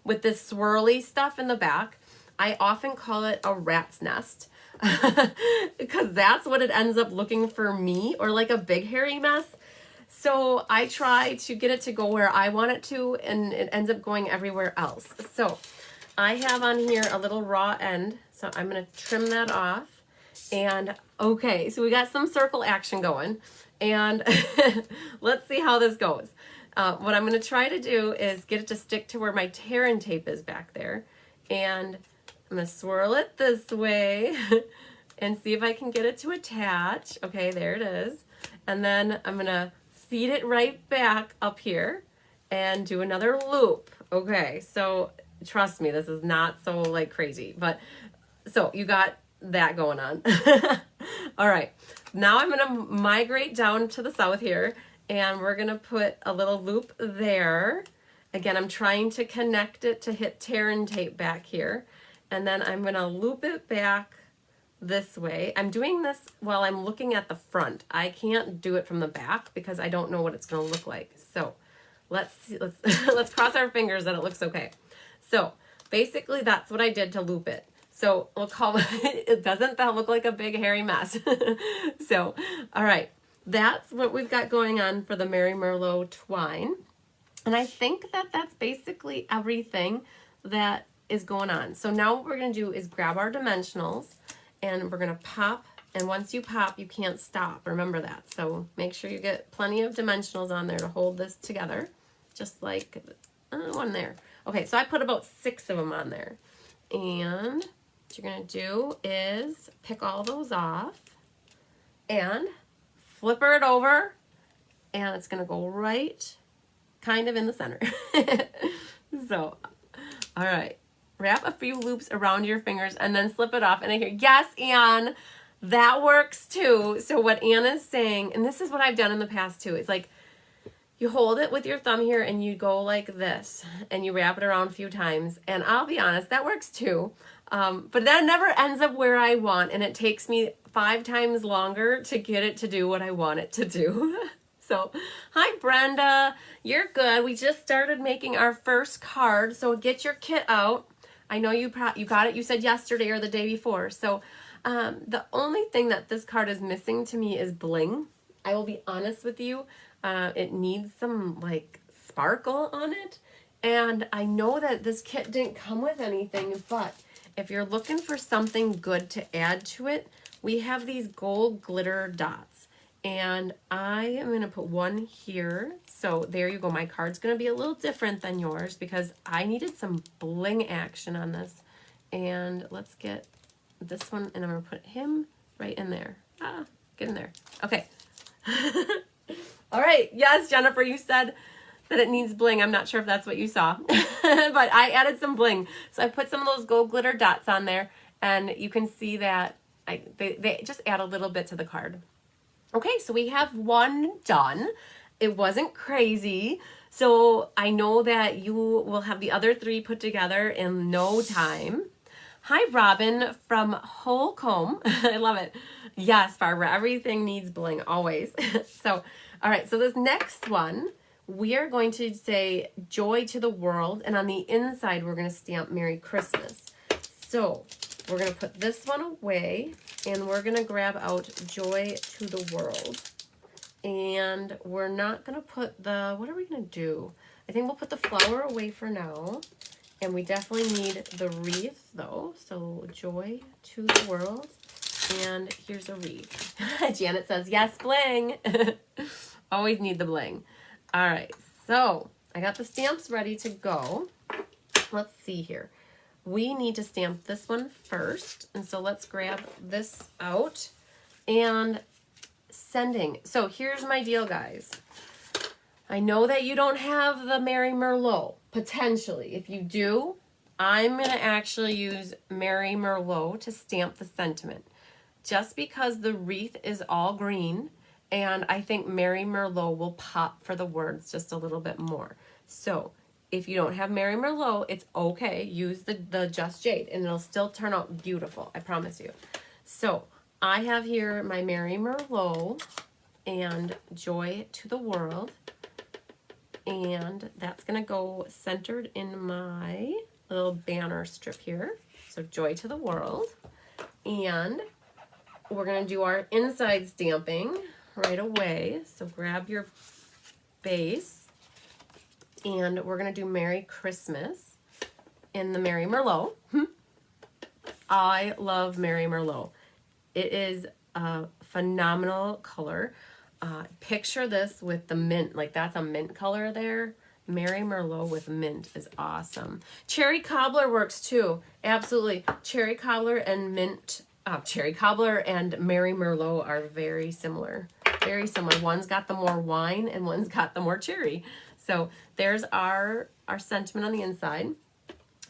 with this swirly stuff in the back. I often call it a rat's nest. Because that's what it ends up looking for me, or like a big hairy mess. So I try to get it to go where I want it to, and it ends up going everywhere else. So I have on here a little raw end, so I'm going to trim that off. And okay, so we got some circle action going, and let's see how this goes. What I'm going to try to do is get it to stick to where my tear and tape is back there, and I'm going to swirl it this way and see if I can get it to attach. Okay, there it is. And then I'm going to feed it right back up here and do another loop. Okay, so trust me, this is not so like crazy. But so you got that going on. All right, now I'm going to migrate down to the south here, and we're going to put a little loop there. Again, I'm trying to connect it to hit tear and tape back here. And then I'm going to loop it back this way. I'm doing this while I'm looking at the front. I can't do it from the back because I don't know what it's going to look like. So let's see, let's cross our fingers that it looks okay. So basically that's what I did to loop it. So we'll call it, doesn't that look like a big hairy mess? So, all right, that's what we've got going on for the Mary Merlot twine. And I think that that's basically everything that is going on. So now what we're going to do is grab our dimensionals, and we're going to pop, and once you pop, you can't stop. Remember that. So make sure you get plenty of dimensionals on there to hold this together, just like one there. Okay, so I put about 6 of them on there. And what you're going to do is pick all those off and flipper it over, and it's going to go right kind of in the center. So, all right. Wrap a few loops around your fingers and then slip it off. And I hear, yes, Anne, that works too. So what Anne is saying, and this is what I've done in the past too, it's like you hold it with your thumb here and you go like this and you wrap it around a few times. And I'll be honest, that works too. But that never ends up where I want, and it takes me 5 times longer to get it to do what I want it to do. So, hi Brenda, you're good. We just started making our first card, so get your kit out. I know you got it. You said yesterday or the day before. So, the only thing that this card is missing to me is bling. I will be honest with you. It needs some like sparkle on it. And I know that this kit didn't come with anything, but if you're looking for something good to add to it, we have these gold glitter dots. And I am going to put one here. So there you go. My card's going to be a little different than yours because I needed some bling action on this. And let's get this one, and I'm going to put him right in there. Ah, get in there. Okay. All right. Yes, Jennifer, you said that it needs bling. I'm not sure if that's what you saw, but I added some bling. So I put some of those gold glitter dots on there, and you can see that they just add a little bit to the card. Okay, so we have one done. It wasn't crazy. So I know that you will have the other three put together in no time. Hi, Robin from Holcomb. I love it. Yes, Barbara, everything needs bling, always. So, all right, so this next one, we are going to say joy to the world, and on the inside, we're going to stamp Merry Christmas. So we're going to put this one away, and we're going to grab out joy to the world. And we're not going to put the, what are we going to do? I think we'll put the flower away for now. And we definitely need the wreath, though. So, joy to the world. And here's a wreath. Janet says, yes, bling. Always need the bling. All right. So, I got the stamps ready to go. Let's see here. We need to stamp this one first. And so, let's grab this out. And sending. So, here's my deal, guys. I know that you don't have the Mary Merlot, potentially. If you do, I'm going to actually use Mary Merlot to stamp the sentiment. Just because the wreath is all green, and I think Mary Merlot will pop for the words just a little bit more. So, if you don't have Mary Merlot, it's okay. Use the Just Jade, and it'll still turn out beautiful. I promise you. So, I have here my Mary Merlot and Joy to the World. And that's going to go centered in my little banner strip here. So joy to the world. And we're going to do our inside stamping right away. So grab your base. And we're going to do Merry Christmas in the Mary Merlot. I love Mary Merlot. It is a phenomenal color. Picture this with the mint, like that's a mint color there. Mary Merlot with mint is awesome. Cherry cobbler works too. Absolutely. Cherry cobbler and mint, cherry cobbler and Mary Merlot are very similar. Very similar. One's got the more wine and one's got the more cherry. So there's our sentiment on the inside.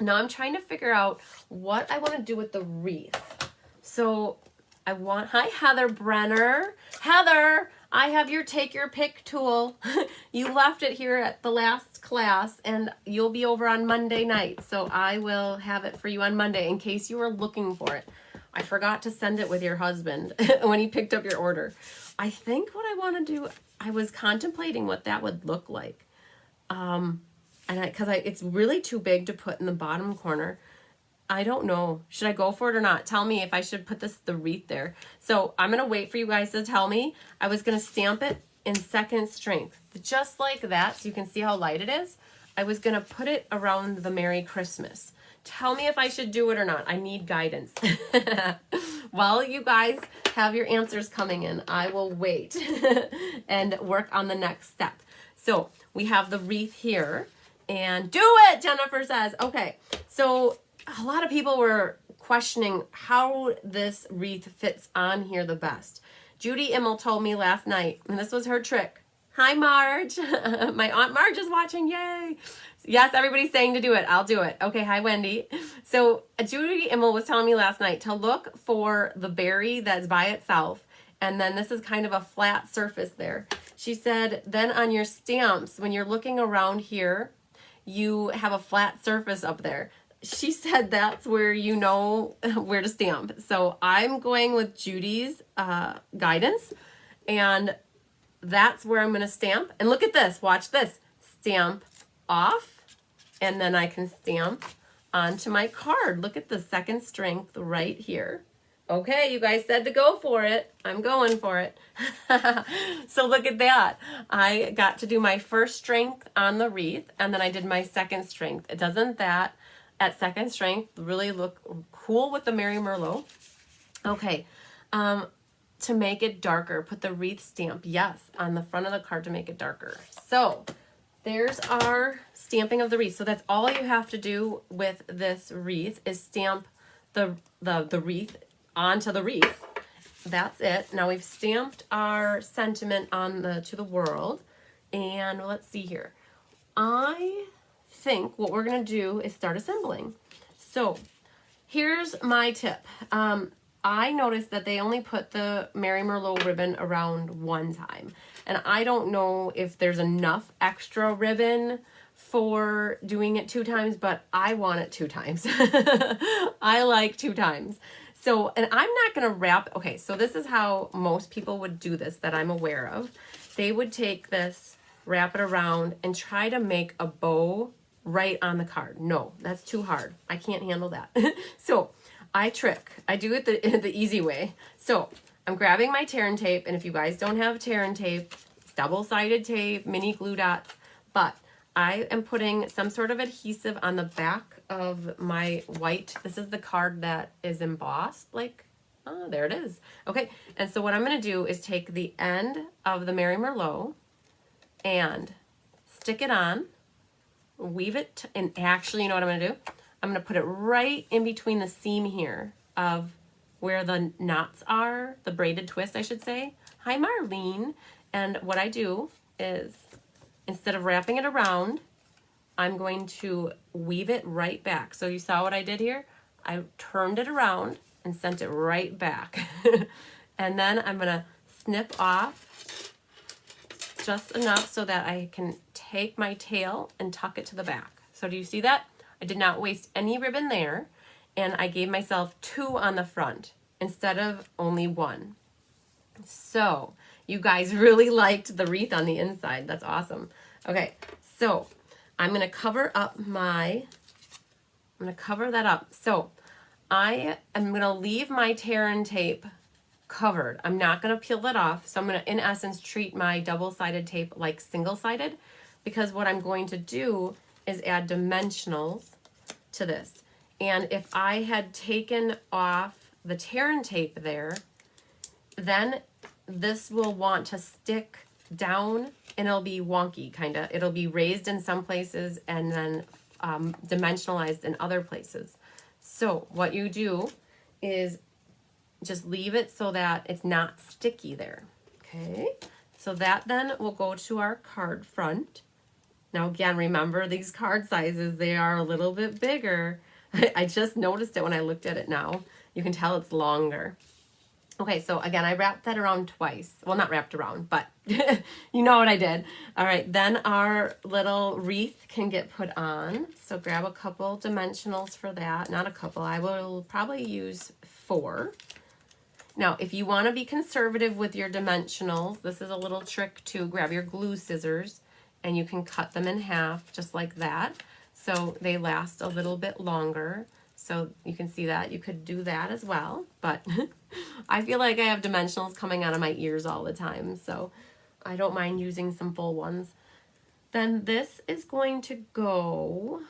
Now I'm trying to figure out what I want to do with the wreath. So hi Heather Brenner. Heather, I have your take your pick tool. You left it here at the last class, and you'll be over on Monday night. So I will have it for you on Monday in case you were looking for it. I forgot to send it with your husband when he picked up your order. I think what I want to do, I was contemplating what that would look like. Because it's really too big to put in the bottom corner. I don't know. Should I go for it or not? Tell me if I should put the wreath there. So I'm going to wait for you guys to tell me. I was going to stamp it in second strength. Just like that, so you can see how light it is. I was going to put it around the Merry Christmas. Tell me if I should do it or not. I need guidance. While you guys have your answers coming in, I will wait and work on the next step. So we have the wreath here. And do it, Jennifer says. Okay, so a lot of people were questioning how this wreath fits on here the best. Judy Immel told me last night, and this was her trick. Hi, Marge. My Aunt Marge is watching. Yay. Yes, everybody's saying to do it. I'll do it. Okay, hi, Wendy. So Judy Immel was telling me last night to look for the berry that's by itself, and then this is kind of a flat surface there. She said, then on your stamps, when you're looking around here, you have a flat surface up there. She said that's where you know where to stamp. So I'm going with Judy's guidance. And that's where I'm going to stamp. And look at this. Watch this. Stamp off. And then I can stamp onto my card. Look at the second strength right here. Okay, you guys said to go for it. I'm going for it. So look at that. I got to do my first strength on the wreath, and then I did my second strength. Doesn't that, at second strength, really look cool with the Merry Merlot? Okay, to make it darker, put the wreath stamp, yes, on the front of the card to make it darker. So there's our stamping of the wreath. So that's all you have to do with this wreath is stamp the wreath onto the wreath. That's it. Now we've stamped our sentiment on to the world. And let's see here. I think what we're going to do is start assembling. So here's my tip. I noticed that they only put the Merry Merlot ribbon around one time. And I don't know if there's enough extra ribbon for doing it 2 times, but I want it 2 times. I like 2 times. So, and I'm not going to wrap, okay, so this is how most people would do this that I'm aware of. They would take this, wrap it around, and try to make a bow right on the card. No, that's too hard. I can't handle that. So, I do it the easy way. So, I'm grabbing my tear and tape, and if you guys don't have tear and tape, it's double-sided tape, mini glue dots, but I am putting some sort of adhesive on the back of my white. This is the card that is embossed, like, oh, there it is. Okay, and so what I'm going to do is take the end of the Merry Merlot and stick it on, weave it, and actually, you know what I'm going to do? I'm going to put it right in between the seam here of where the knots are, the braided twist, I should say. Hi, Marlene. And what I do is, instead of wrapping it around, I'm going to weave it right back. So you saw what I did here? I turned it around and sent it right back. And then I'm going to snip off just enough so that I can take my tail and tuck it to the back. So do you see that? I did not waste any ribbon there, and I gave myself 2 on the front instead of only 1. So you guys really liked the wreath on the inside. That's awesome. Okay, so I'm going to cover up I'm going to cover that up. So I am going to leave my tear and tape covered. I'm not going to peel that off. So I'm going to, in essence, treat my double-sided tape like single-sided, because what I'm going to do is add dimensionals to this. And if I had taken off the tear and tape there, then this will want to stick down and it'll be wonky, kind of. It'll be raised in some places and then dimensionalized in other places. So what you do is just leave it so that it's not sticky there. Okay, so that then will go to our card front. Now again, remember these card sizes, they are a little bit bigger. I just noticed it when I looked at it now. You can tell it's longer. Okay, so again, I wrapped that around twice. Well, not wrapped around, but you know what I did. All right, then our little wreath can get put on. So grab a couple dimensionals for that. Not a couple, I will probably use 4. Now, if you want to be conservative with your dimensionals, this is a little trick too. Grab your glue scissors and you can cut them in half just like that. So they last a little bit longer. So you can see that. You could do that as well. But I feel like I have dimensionals coming out of my ears all the time. So I don't mind using some full ones. Then this is going to go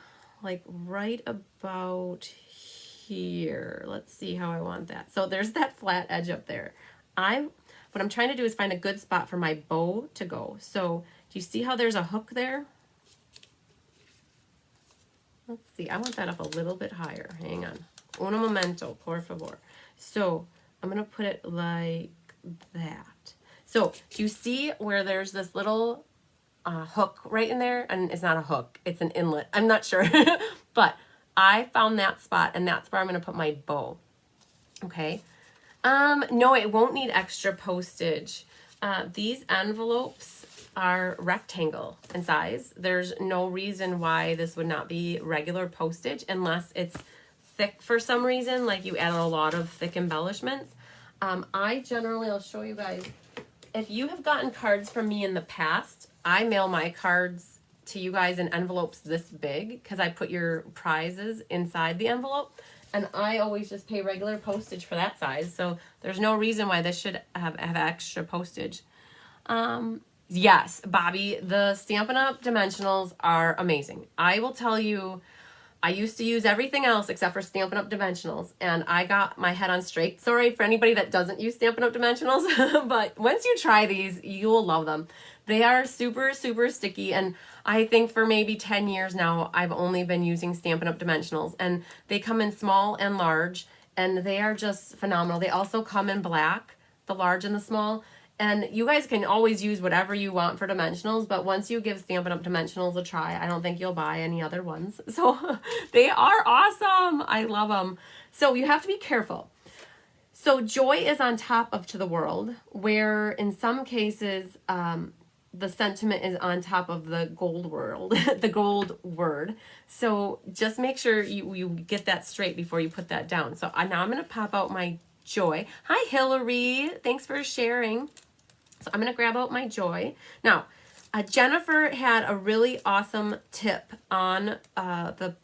like right about here. Let's see how I want that. So there's that flat edge up there. What I'm trying to do is find a good spot for my bow to go. So do you see how there's a hook there? Let's see, I want that up a little bit higher. Hang on. Un momento, por favor. So I'm going to put it like that. So do you see where there's this little hook right in there? And it's not a hook, it's an inlet. I'm not sure. But I found that spot, and that's where I'm going to put my bow. Okay. No, it won't need extra postage. These envelopes are rectangle in size. There's no reason why this would not be regular postage unless it's thick for some reason, like you add a lot of thick embellishments. I'll show you guys if you have gotten cards from me in the past, I mail my cards to you guys in envelopes this big because I put your prizes inside the envelope. And I always just pay regular postage for that size. So there's no reason why this should have extra postage. Yes, Bobby, the Stampin' Up! Dimensionals are amazing. I will tell you, I used to use everything else except for Stampin' Up! Dimensionals, and I got my head on straight. Sorry for anybody that doesn't use Stampin' Up! Dimensionals, but once you try these, you will love them. They are super, super sticky, and I think for maybe 10 years now, I've only been using Stampin' Up! Dimensionals, and they come in small and large, and they are just phenomenal. They also come in black, the large and the small. And you guys can always use whatever you want for dimensionals, but once you give Stampin' Up! Dimensionals a try, I don't think you'll buy any other ones. So they are awesome. I love them. So you have to be careful. So joy is on top of To the World, where in some cases the sentiment is on top of the gold world, the gold word. So just make sure you get that straight before you put that down. So now I'm going to pop out my joy. Hi, Hillary. Thanks for sharing. So I'm going to grab out my joy. Now, Jennifer had a really awesome tip on the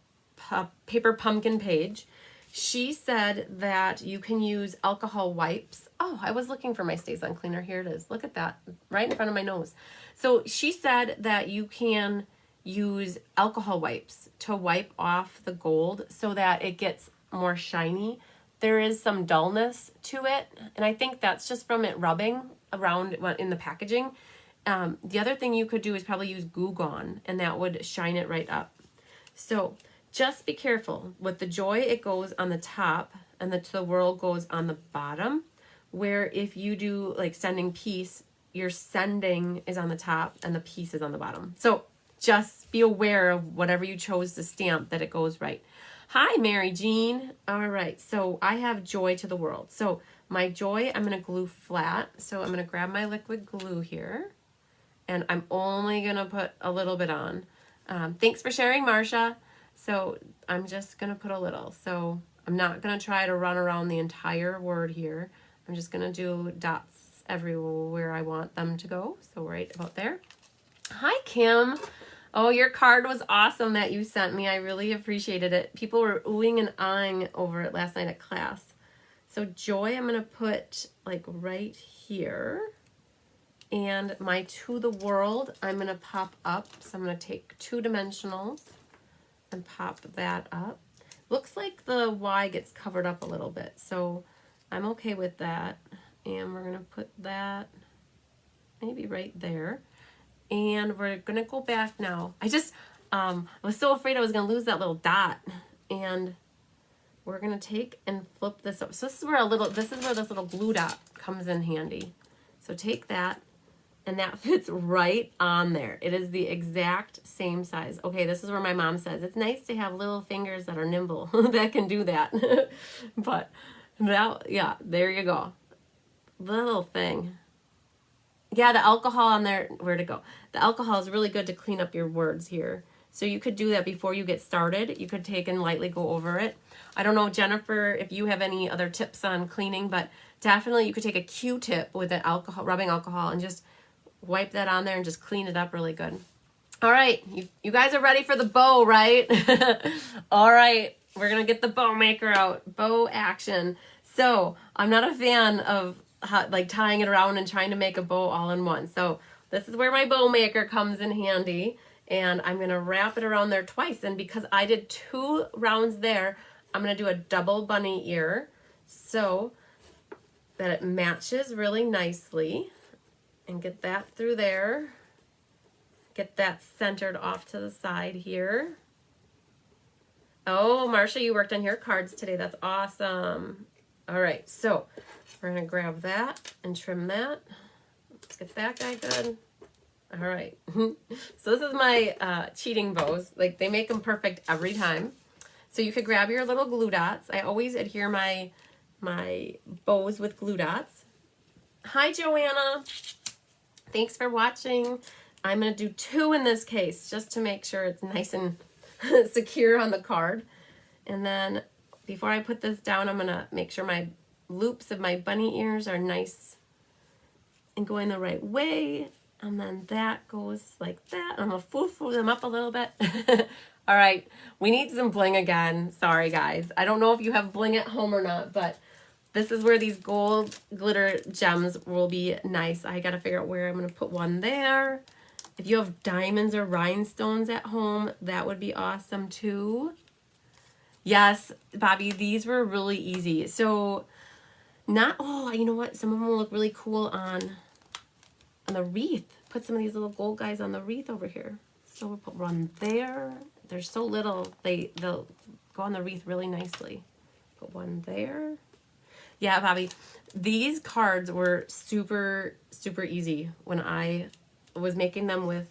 paper pumpkin page. She said that you can use alcohol wipes. Oh, I was looking for my Stay-On cleaner. Here it is. Look at that, right in front of my nose. So she said that you can use alcohol wipes to wipe off the gold so that it gets more shiny. There is some dullness to it, and I think that's just from it rubbing around in the packaging. The other thing you could do is probably use Goo Gone, and that would shine it right up. So just be careful. With the joy, it goes on the top, and the To the World goes on the bottom, where if you do like sending peace, your sending is on the top and the peace is on the bottom. So just be aware of whatever you chose to stamp that it goes right. Hi, Mary Jean. All right, so I have joy to the world. So my joy, I'm going to glue flat. So I'm going to grab my liquid glue here, and I'm only going to put a little bit on. Thanks for sharing, Marsha. So I'm just going to put a little. So I'm not going to try to run around the entire word here. I'm just going to do dots everywhere I want them to go. So right about there. Hi, Kim. Oh, your card was awesome that you sent me. I really appreciated it. People were oohing and ahhing over it last night at class. So joy, I'm going to put like right here. And my To the World, I'm going to pop up. So I'm going to take 2 dimensionals and pop that up. Looks like the Y gets covered up a little bit. So I'm okay with that. And we're going to put that maybe right there. And we're going to go back now. I was so afraid I was going to lose that little dot. And we're going to take and flip this up. So this is where this little glue dot comes in handy. So take that, and that fits right on there. It is the exact same size. Okay, this is where my mom says, it's nice to have little fingers that are nimble that can do that. But that, yeah, there you go. Little thing. Yeah, the alcohol on there, where'd it go? The alcohol is really good to clean up your words here. So you could do that before you get started. You could take and lightly go over it. I don't know, Jennifer, if you have any other tips on cleaning, but definitely you could take a Q-tip with the alcohol, rubbing alcohol, and just wipe that on there and just clean it up really good. All right, you guys are ready for the bow, right? All right, we're going to get the bow maker out. Bow action. So I'm not a fan of like tying it around and trying to make a bow all in one. So this is where my bow maker comes in handy, and I'm going to wrap it around there twice. And because I did 2 rounds there, I'm going to do a double bunny ear so that it matches really nicely, and get that through there. Get that centered off to the side here. Oh, Marsha, you worked on your cards today. That's awesome. All right, so we're going to grab that and trim that. Let's get that guy good. All right. So this is my cheating bows. Like, they make them perfect every time. So you could grab your little glue dots. I always adhere my bows with glue dots. Hi, Joanna. Thanks for watching. I'm going to do 2 in this case just to make sure it's nice and secure on the card. And then before I put this down, I'm going to make sure my loops of my bunny ears are nice and going the right way. And then that goes like that. I'm gonna foo-foo them up a little bit. All right, we need some bling again. Sorry guys. I don't know if you have bling at home or not, but this is where these gold glitter gems will be nice. I gotta figure out where I'm gonna put one there. If you have diamonds or rhinestones at home, that would be awesome too. Yes, Bobby, these were really easy. So you know what? Some of them will look really cool on the wreath. Put some of these little gold guys on the wreath over here. So we'll put one there. They're so little, they'll go on the wreath really nicely. Put one there. Yeah, Bobby, these cards were super, super easy when I was making them with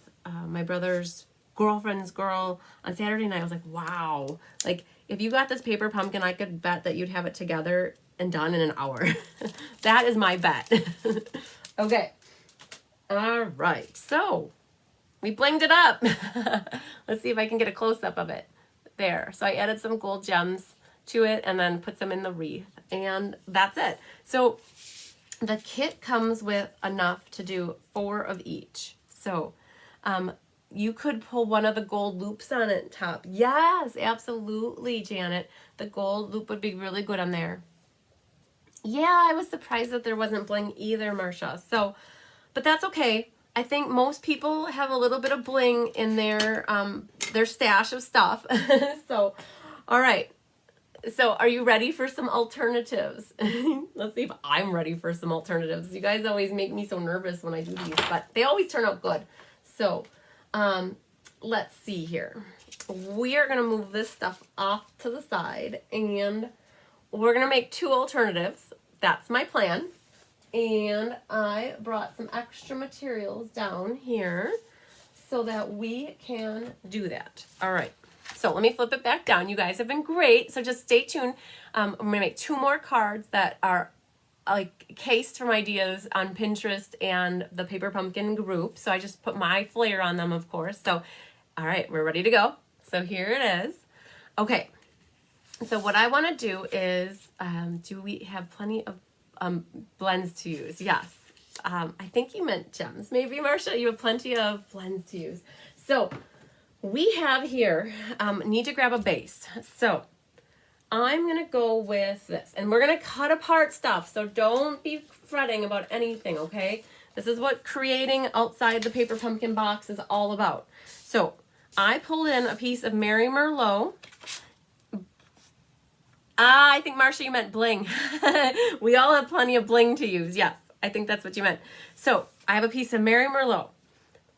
my brother's girlfriend's girl on Saturday night. I was like, wow. Like, if you got this paper pumpkin, I could bet that you'd have it together and done in an hour. That is my bet. Okay. All right. So we blinged it up. Let's see if I can get a close-up of it. There. So I added some gold gems to it and then put some in the wreath. And that's it. So the kit comes with enough to do 4 of each. So you could pull one of the gold loops on it top. Yes, absolutely, Janet. The gold loop would be really good on there. Yeah, I was surprised that there wasn't bling either, Marcia. So, but that's okay. I think most people have a little bit of bling in their stash of stuff. So, all right. So, are you ready for some alternatives? Let's see if I'm ready for some alternatives. You guys always make me so nervous when I do these, but they always turn out good. So, let's see here. We are going to move this stuff off to the side, and we're going to make 2 alternatives. That's my plan. And I brought some extra materials down here so that we can do that. All right. So let me flip it back down. You guys have been great. So just stay tuned. I'm going to make 2 more cards that are like cased from ideas on Pinterest and the Paper Pumpkin group. So I just put my flair on them, of course. So, all right, we're ready to go. So here it is. Okay. So what I want to do is, do we have plenty of blends to use? Yes. I think you meant gems. Maybe, Marcia, you have plenty of blends to use. So we have here, need to grab a base. So I'm going to go with this. And we're going to cut apart stuff. So don't be fretting about anything, okay? This is what creating outside the Paper Pumpkin box is all about. So I pulled in a piece of Mary Merlot. I think, Marcia, you meant bling. We all have plenty of bling to use. Yes, I think that's what you meant. So I have a piece of Mary Merlot,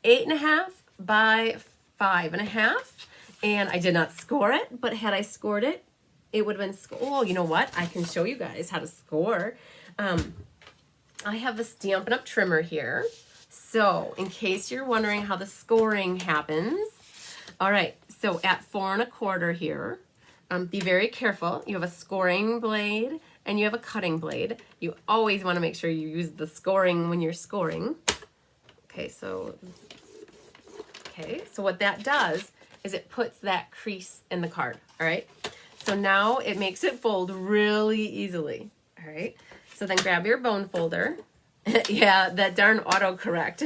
8.5 by 5.5. And I did not score it, but had I scored it, it would have been, oh, you know what? I can show you guys how to score. I have a Stampin' Up! Trimmer here. So in case you're wondering how the scoring happens. All right, so at 4 1/4 here, be very careful. You have a scoring blade and you have a cutting blade. You always want to make sure you use the scoring when you're scoring. Okay, so what that does is it puts that crease in the card, all right? So now it makes it fold really easily, all right? So then grab your bone folder. Yeah, that darn autocorrect.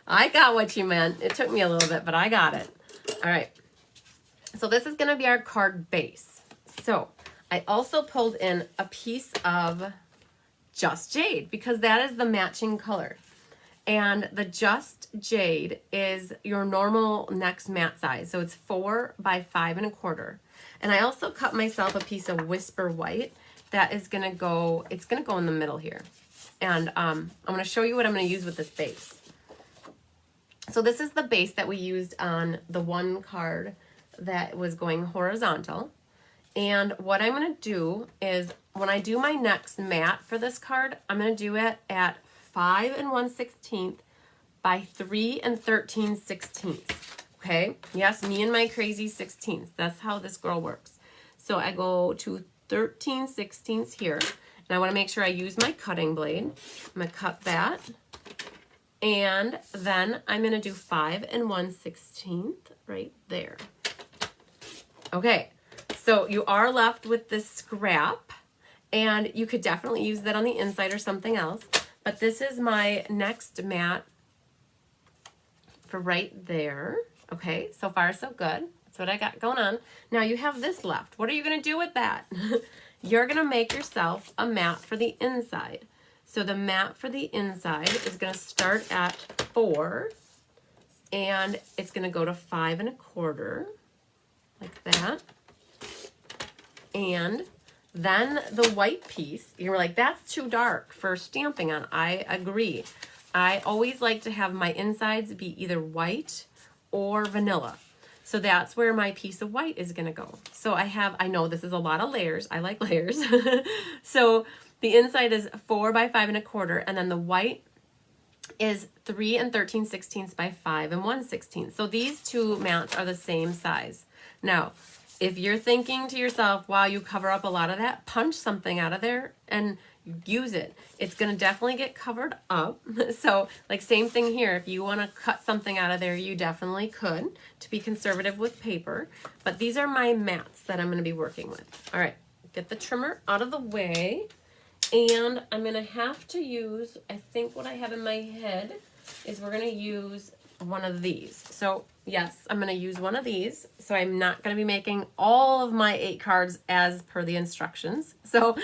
I got what you meant. It took me a little bit, but I got it. All right. So this is going to be our card base. So I also pulled in a piece of Just Jade because that is the matching color. And the Just Jade is your normal next mat size. So it's 4 by 5 1/4. And I also cut myself a piece of Whisper White that is going to go, it's going to go in the middle here. And I'm going to show you what I'm going to use with this base. So this is the base that we used on the one card that was going horizontal. And what I'm going to do is when I do my next mat for this card, I'm going to do it at 5 1/16 by 3 13/16. Okay? Yes, me and my crazy 16ths. That's how this girl works. So I go to 13/16 here. And I want to make sure I use my cutting blade. I'm going to cut that. And then I'm going to do 5 1/16 right there. Okay, so you are left with this scrap, and you could definitely use that on the inside or something else. But this is my next mat for right there. Okay, so far so good. That's what I got going on. Now you have this left. What are you going to do with that? You're going to make yourself a mat for the inside. So the mat for the inside is going to start at 4, and it's going to go to 5 1/4, like that. And then the white piece, you're like, that's too dark for stamping on. I agree. I always like to have my insides be either white or vanilla. So that's where my piece of white is going to go. So I know this is a lot of layers. I like layers. So the inside is 4 by 5 1/4, and then the white is 3 13/16 by 5 1/16. So these two mats are the same size. Now, if you're thinking to yourself, wow, you cover up a lot of that, punch something out of there and use it. It's going to definitely get covered up. So like same thing here. If you want to cut something out of there, you definitely could, to be conservative with paper. But these are my mats that I'm going to be working with. All right, get the trimmer out of the way. And I'm going to have to use, I think what I have in my head is we're going to use one of these. So yes, I'm going to use one of these. So I'm not going to be making all of my 8 cards as per the instructions. So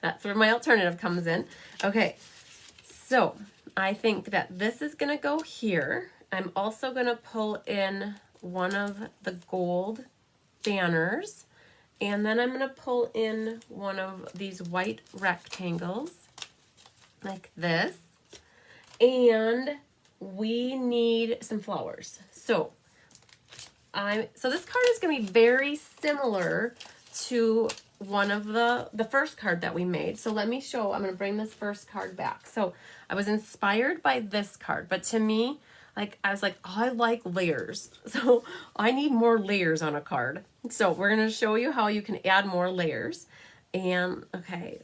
that's where my alternative comes in. Okay, so I think that this is going to go here. I'm also going to pull in one of the gold banners. And then I'm going to pull in one of these white rectangles like this. And we need some flowers. So this card is going to be very similar to one of the first card that we made. So let me show, I'm going to bring this first card back. So I was inspired by this card, but to me, I was like, oh, I like layers. So I need more layers on a card. So we're going to show you how you can add more layers. And okay,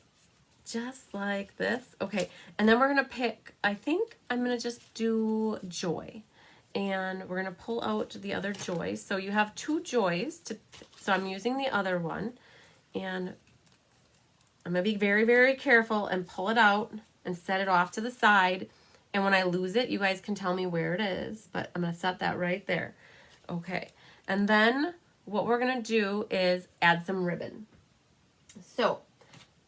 just like this. Okay, and then we're going to pick, I think I'm going to just do joy. And we're going to pull out the other joy. So you have 2 joys. So I'm using the other one. And I'm going to be very, very careful and pull it out and set it off to the side. And when I lose it, you guys can tell me where it is, but I'm going to set that right there. Okay. And then what we're going to do is add some ribbon. So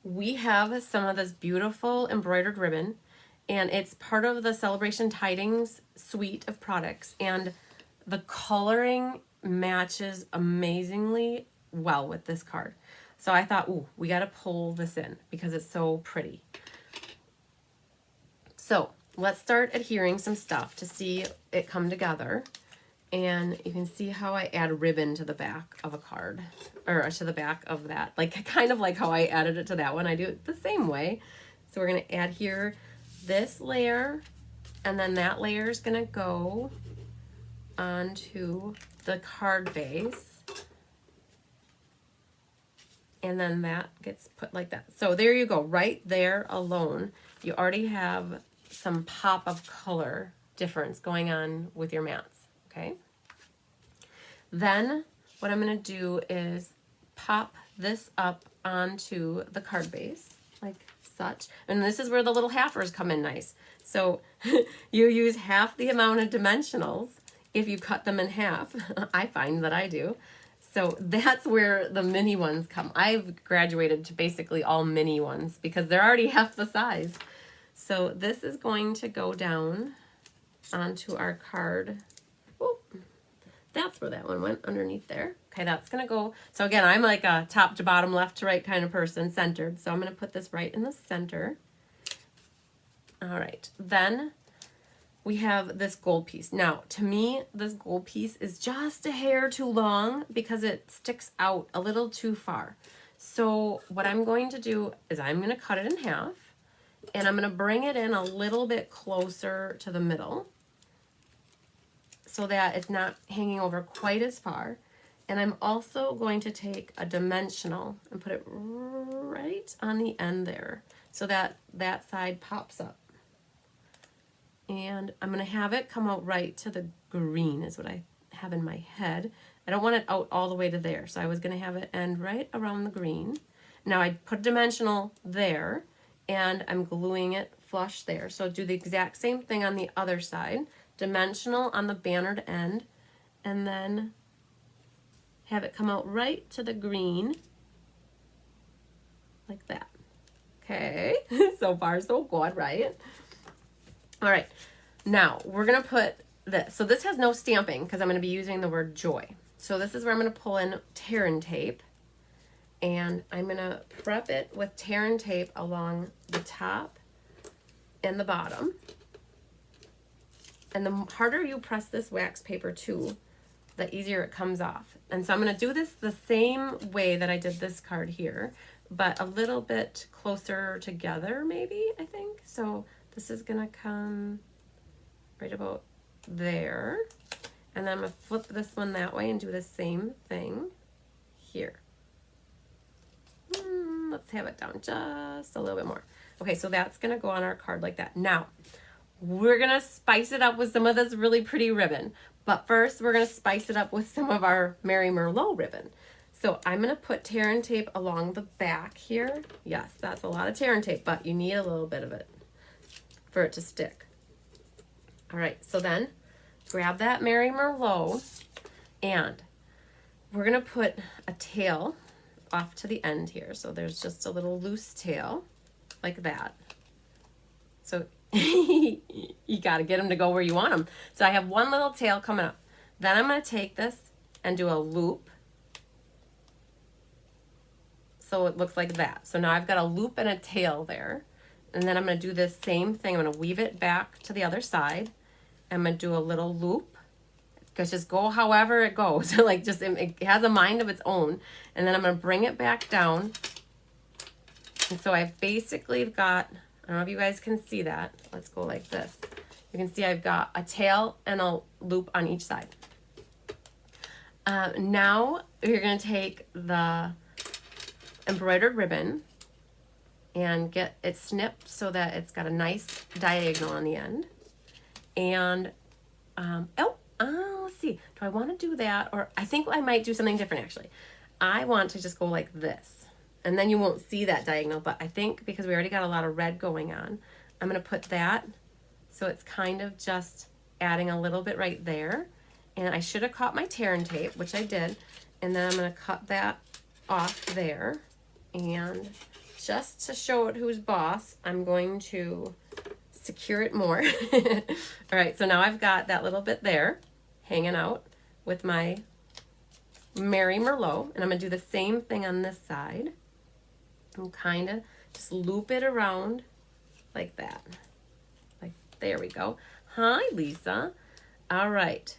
we have some of this beautiful embroidered ribbon, and it's part of the Celebration Tidings suite of products. And the coloring matches amazingly well with this card. So I thought, ooh, we got to pull this in because it's so pretty. So let's start adhering some stuff to see it come together. And you can see how I add ribbon to the back of a card, or to the back of that. Kind of like how I added it to that one. I do it the same way. So we're going to adhere this layer, and then that layer is going to go onto the card base. And then that gets put like that. So there you go. Right there alone, you already have some pop of color difference going on with your mats, okay? Then what I'm going to do is pop this up onto the card base like such. And this is where the little halfers come in nice. So you use half the amount of dimensionals if you cut them in half. I find that I do. So that's where the mini ones come. I've graduated to basically all mini ones because they're already half the size. So this is going to go down onto our card. Oh, that's where that one went, underneath there. Okay, that's going to go. So again, I'm like a top to bottom, left to right kind of person, centered. So I'm going to put this right in the center. All right, then we have this gold piece. Now, to me, this gold piece is just a hair too long because it sticks out a little too far. So what I'm going to do is I'm going to cut it in half, and I'm going to bring it in a little bit closer to the middle so that it's not hanging over quite as far. And I'm also going to take a dimensional and put it right on the end there so that that side pops up. And I'm going to have it come out right to the green is what I have in my head. I don't want it out all the way to there. So I was going to have it end right around the green. Now I put a dimensional there, and I'm gluing it flush there. So do the exact same thing on the other side. Dimensional on the bannered end, and then have it come out right to the green, like that. Okay, so far so good, right? All right, now we're gonna put this. So this has no stamping because I'm gonna be using the word joy. So this is where I'm gonna pull in tear and tape, and I'm gonna prep it with tear and tape along the top and the bottom. And the harder you press this wax paper too, the easier it comes off. And so I'm going to do this the same way that I did this card here, but a little bit closer together maybe, I think. So this is going to come right about there. And then I'm going to flip this one that way and do the same thing here. Let's have it down just a little bit more. Okay, so that's going to go on our card like that. Now, we're going to spice it up with some of this really pretty ribbon. But first, we're going to spice it up with some of our Mary Merlot ribbon. So I'm going to put tear and tape along the back here. Yes, that's a lot of tear and tape, but you need a little bit of it for it to stick. All right, so then grab that Mary Merlot, and we're going to put a tail off to the end here. So there's just a little loose tail like that. So you got to get them to go where you want them. So I have one little tail coming up. Then I'm going to take this and do a loop. So it looks like that. So now I've got a loop and a tail there. And then I'm going to do this same thing. I'm going to weave it back to the other side. I'm going to do a little loop. Because just go however it goes. Like just, it has a mind of its own. And then I'm going to bring it back down. And so I've basically got, I don't know if you guys can see that. Let's go like this. You can see I've got a tail and a loop on each side. Now you're going to take the embroidered ribbon and get it snipped so that it's got a nice diagonal on the end. And, let's see. Do I want to do that? Or I think I might do something different actually. I want to just go like this. And then you won't see that diagonal, but I think because we already got a lot of red going on, I'm going to put that so it's kind of just adding a little bit right there. And I should have caught my tear and tape, which I did. And then I'm going to cut that off there. And just to show it who's boss, I'm going to secure it more. All right, so now I've got that little bit there hanging out with my Mary Merlot. And I'm going to do the same thing on this side. And kind of just loop it around like that. Like, there we go. Hi, Lisa. All right.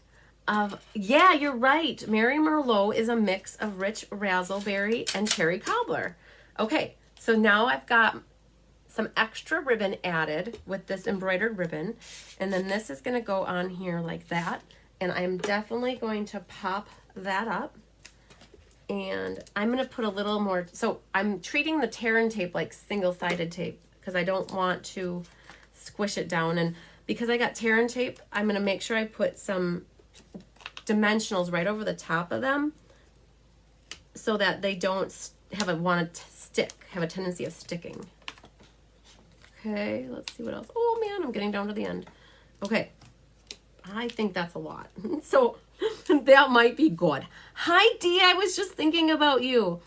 Yeah, you're right. Mary Merlot is a mix of rich razzleberry and cherry cobbler. Okay, so now I've got some extra ribbon added with this embroidered ribbon. And then this is going to go on here like that. And I'm definitely going to pop that up. And I'm going to put a little more, so I'm treating the tear and tape like single-sided tape because I don't want to squish it down. And because I got tear and tape, I'm going to make sure I put some dimensionals right over the top of them so that they don't have a tendency of sticking. Okay, let's see what else. Oh man, I'm getting down to the end. Okay, I think that's a lot. So that might be good. Hi, Dee. I was just thinking about you.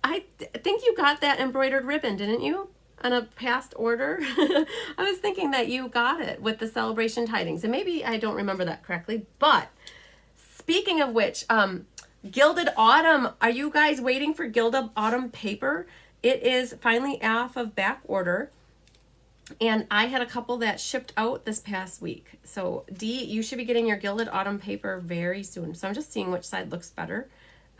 I think you got that embroidered ribbon, didn't you? On a past order. I was thinking that you got it with the celebration tidings. And maybe I don't remember that correctly. But speaking of which, Gilded Autumn. Are you guys waiting for Gilded Autumn paper? It is finally off of back order. And I had a couple that shipped out this past week. So Dee, you should be getting your Gilded Autumn paper very soon. So I'm just seeing which side looks better.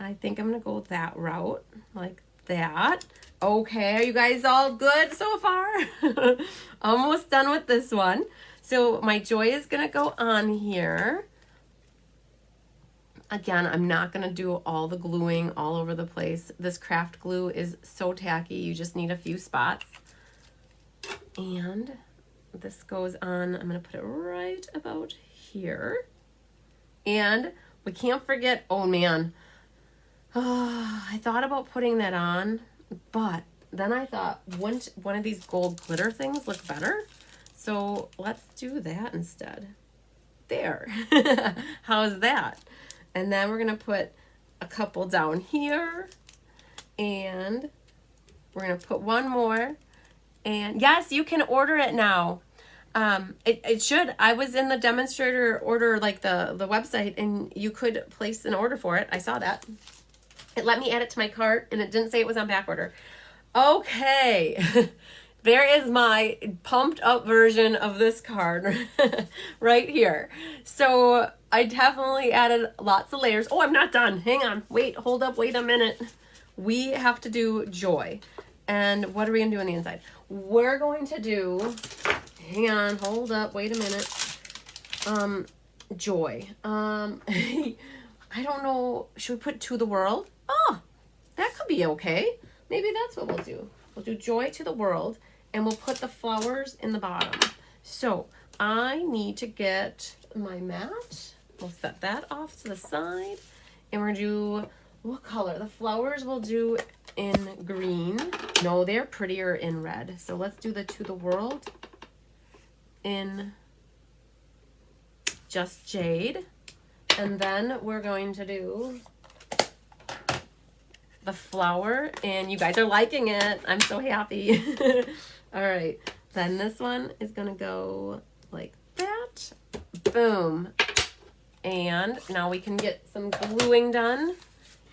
I think I'm going to go that route, like that. Okay, are you guys all good so far? Almost done with this one. So my joy is going to go on here. Again, I'm not going to do all the gluing all over the place. This craft glue is so tacky. You just need a few spots. And this goes on, I'm going to put it right about here. And we can't forget, oh man, I thought about putting that on, but then I thought, wouldn't one of these gold glitter things look better? So let's do that instead. There. How's that? And then we're going to put a couple down here. And we're going to put one more. And yes, you can order it now. It should. I was in the demonstrator order, like the website, and you could place an order for it. I saw that. It let me add it to my cart, and it didn't say it was on back order. Okay. There is my pumped up version of this card right here. So I definitely added lots of layers. Oh, I'm not done. Hang on. Wait, hold up. Wait a minute. We have to do joy. And what are we going to do on the inside? We're going to do, hang on, hold up. Wait a minute. Joy. I don't know. Should we put to the world? Oh, that could be okay. Maybe that's what we'll do. We'll do joy to the world, and we'll put the flowers in the bottom. So I need to get my mat. We'll set that off to the side, and we're gonna do, what color? The flowers we'll do in green. No, they're prettier in red. So let's do the to the world in just jade. And then we're going to do the flower, and you guys are liking it. I'm so happy. All right, then this one is gonna go like that. Boom. And now we can get some gluing done,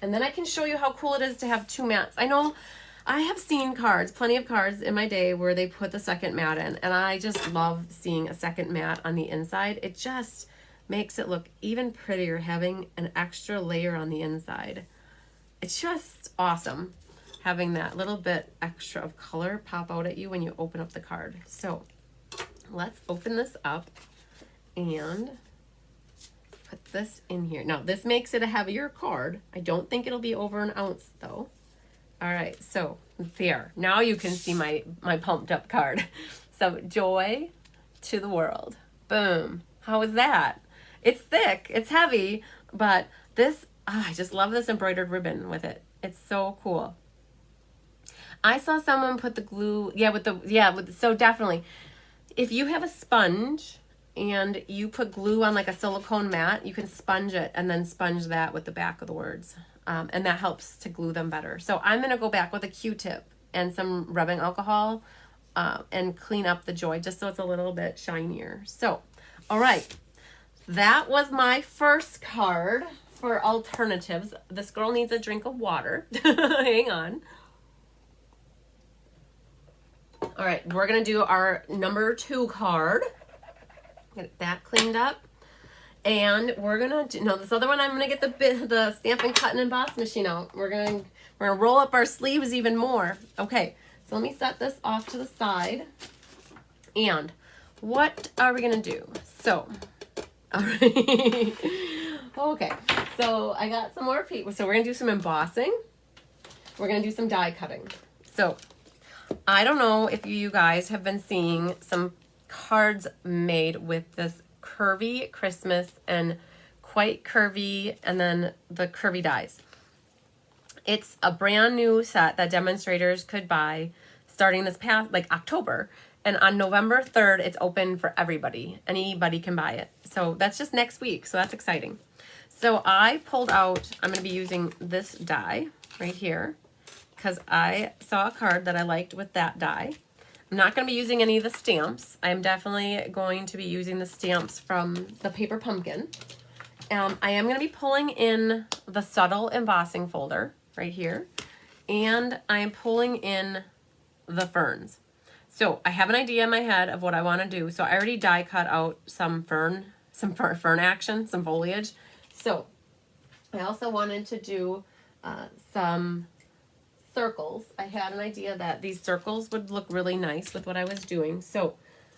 and then I can show you how cool it is to have two mats. I know I have seen cards, plenty of cards in my day where they put the second mat in, and I just love seeing a second mat on the inside. It just makes it look even prettier having an extra layer on the inside. It's just awesome having that little bit extra of color pop out at you when you open up the card. So let's open this up and put this in here. Now this makes it a heavier card. I don't think it'll be over an ounce though. All right, so there. Now you can see my pumped up card. So joy to the world. Boom. How is that? It's thick, it's heavy, but this, I just love this embroidered ribbon with it. It's so cool. I saw someone put the glue, so definitely. If you have a sponge and you put glue on like a silicone mat, you can sponge it and then sponge that with the back of the words. And that helps to glue them better. So I'm gonna go back with a Q-tip and some rubbing alcohol and clean up the joy just so it's a little bit shinier. So, all right. That was my first card for alternatives. This girl needs a drink of water. Hang on. All right, we're going to do our number 2 card. Get that cleaned up. And we're going to do, no, this other one, I'm going to get the Stampin' Cut and Emboss machine out. We're going to roll up our sleeves even more. Okay, so let me set this off to the side. And what are we going to do? So, all right. Okay, so I got some more paper. So we're going to do some embossing. We're going to do some die cutting. So I don't know if you guys have been seeing some cards made with this curvy Christmas and quite curvy and then the curvy dies. It's a brand new set that demonstrators could buy starting this past, like October. And on November 3rd, it's open for everybody. Anybody can buy it. So that's just next week. So that's exciting. So I pulled out, I'm going to be using this die right here because I saw a card that I liked with that die. I'm not going to be using any of the stamps. I'm definitely going to be using the stamps from the Paper Pumpkin. I am going to be pulling in the subtle embossing folder right here. And I'm pulling in the ferns. So I have an idea in my head of what I want to do. So I already die cut out some fern action, some foliage. So I also wanted to do some circles. I had an idea that these circles would look really nice with what I was doing. So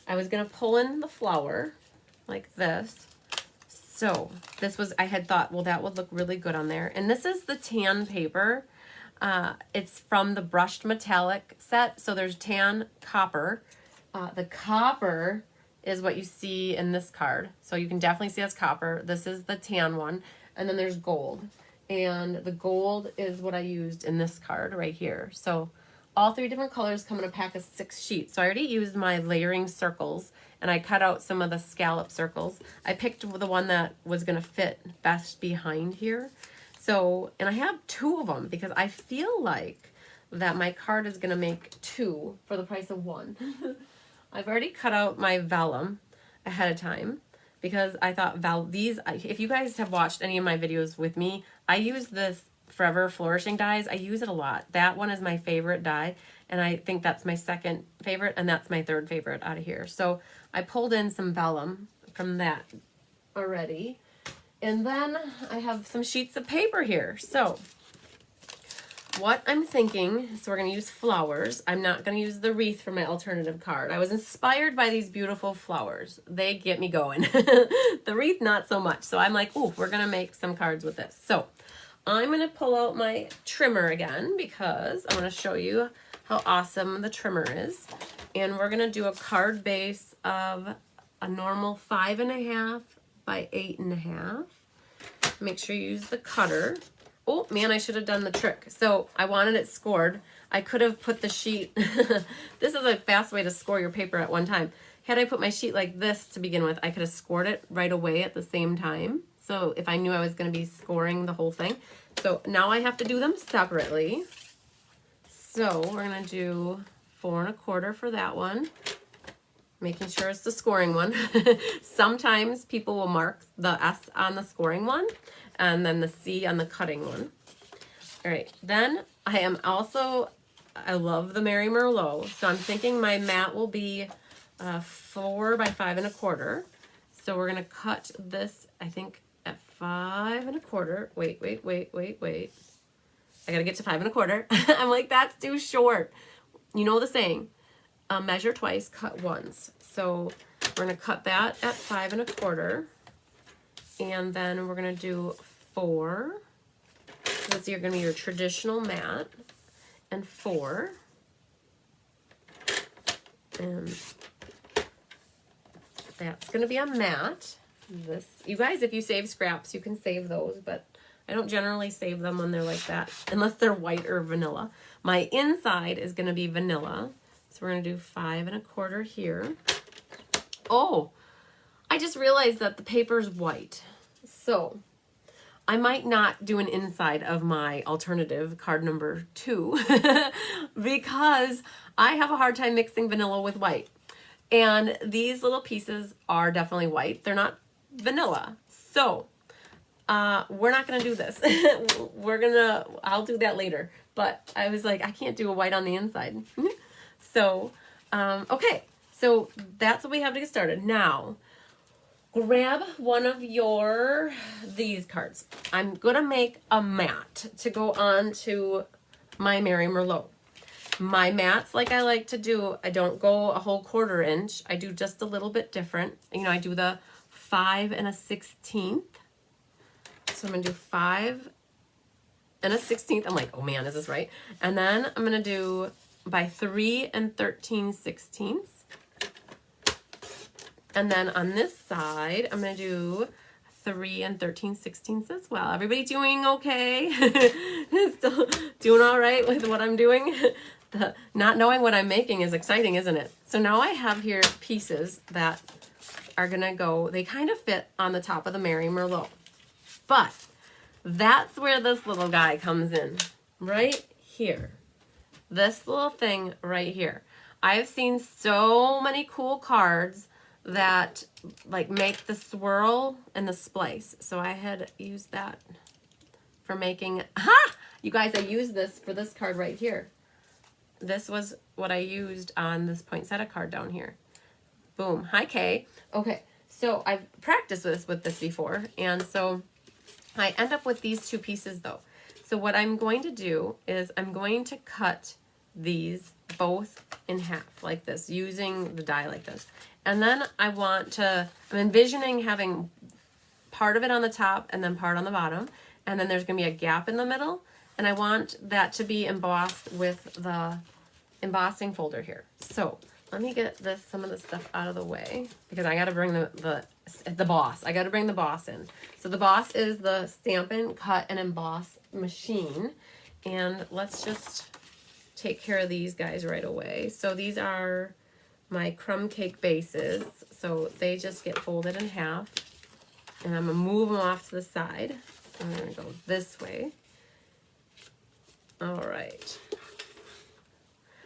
I was going to pull in the flower like this. So this was, I had thought, well, that would look really good on there. And this is the tan paper. It's from the brushed metallic set. So there's tan, copper. The copper is what you see in this card. So you can definitely see that's copper. This is the tan one. And then there's gold. And the gold is what I used in this card right here. So all 3 different colors come in a pack of 6 sheets. So I already used my layering circles, and I cut out some of the scallop circles. I picked the one that was going to fit best behind here. So, and I have 2 of them because I feel like that my card is going to make 2 for the price of 1. I've already cut out my vellum ahead of time because I thought these, if you guys have watched any of my videos with me, I use this Forever Flourishing dies. I use it a lot. That one is my favorite die, and I think that's my 2nd favorite, and that's my 3rd favorite out of here. So I pulled in some vellum from that already, and then I have some sheets of paper here. So what I'm thinking, so we're going to use flowers. I'm not going to use the wreath for my alternative card. I was inspired by these beautiful flowers. They get me going. The wreath, not so much. So I'm like, ooh, we're going to make some cards with this. So I'm going to pull out my trimmer again because I want to show you how awesome the trimmer is. And we're going to do a card base of a normal 5.5 by 8.5. Make sure you use the cutter. Oh man, I should have done the trick. So I wanted it scored. I could have put the sheet. This is a fast way to score your paper at one time. Had I put my sheet like this to begin with, I could have scored it right away at the same time. So if I knew I was going to be scoring the whole thing. So now I have to do them separately. So we're going to do 4.25 for that one. Making sure it's the scoring one. Sometimes people will mark the S on the scoring one and then the C on the cutting one. All right, then I love the Mary Merlot. So I'm thinking my mat will be 4 by 5.25. So we're going to cut this, I think, at 5.25. Wait. I got to get to 5.25. I'm like, that's too short. You know the saying, measure twice, cut once. So we're going to cut that at 5.25. And then we're going to do 4. So that's going to be your traditional mat. And 4. And that's going to be a mat. You guys, if you save scraps, you can save those, but I don't generally save them when they're like that, unless they're white or vanilla. My inside is going to be vanilla. So we're going to do 5.25 here. Oh, I just realized that the paper's white. So I might not do an inside of my alternative card number 2 because I have a hard time mixing vanilla with white. And these little pieces are definitely white. They're not vanilla. So we're not going to do this. I'll do that later. But I was like, I can't do a white on the inside. So, okay. So that's what we have to get started. Now, grab one of these cards. I'm going to make a mat to go on to my Mary Merlot. My mats, like I like to do, I don't go a whole 1/4 inch. I do just a little bit different. You know, I do the 5 1/16. So I'm going to do 5 1/16. I'm like, oh man, is this right? And then I'm going to do by 3 13/16. And then on this side, I'm going to do 3 13/16 as well. Everybody doing okay? Still doing all right with what I'm doing? Not knowing what I'm making is exciting, isn't it? So now I have here pieces that are going to go, they kind of fit on the top of the Mary Merlot. But that's where this little guy comes in, right here. This little thing right here. I've seen so many cool cards that like make the swirl and the splice. So I had used that for making, you guys, I used this for this card right here. This was what I used on this poinsettia card down here. Boom. Hi, Kay. Okay, so I've practiced with this before, and so I end up with these 2 pieces though. So what I'm going to do is I'm going to cut these both in half like this, using the die like this. And then I'm envisioning having part of it on the top and then part on the bottom. And then there's going to be a gap in the middle. And I want that to be embossed with the embossing folder here. So let me get some of this stuff out of the way because I got to bring the boss. I got to bring the boss in. So the boss is the Stampin' Cut and Emboss machine. And let's just take care of these guys right away. So these are my crumb cake bases. So they just get folded in half. And I'm going to move them off to the side. I'm going to go this way. All right.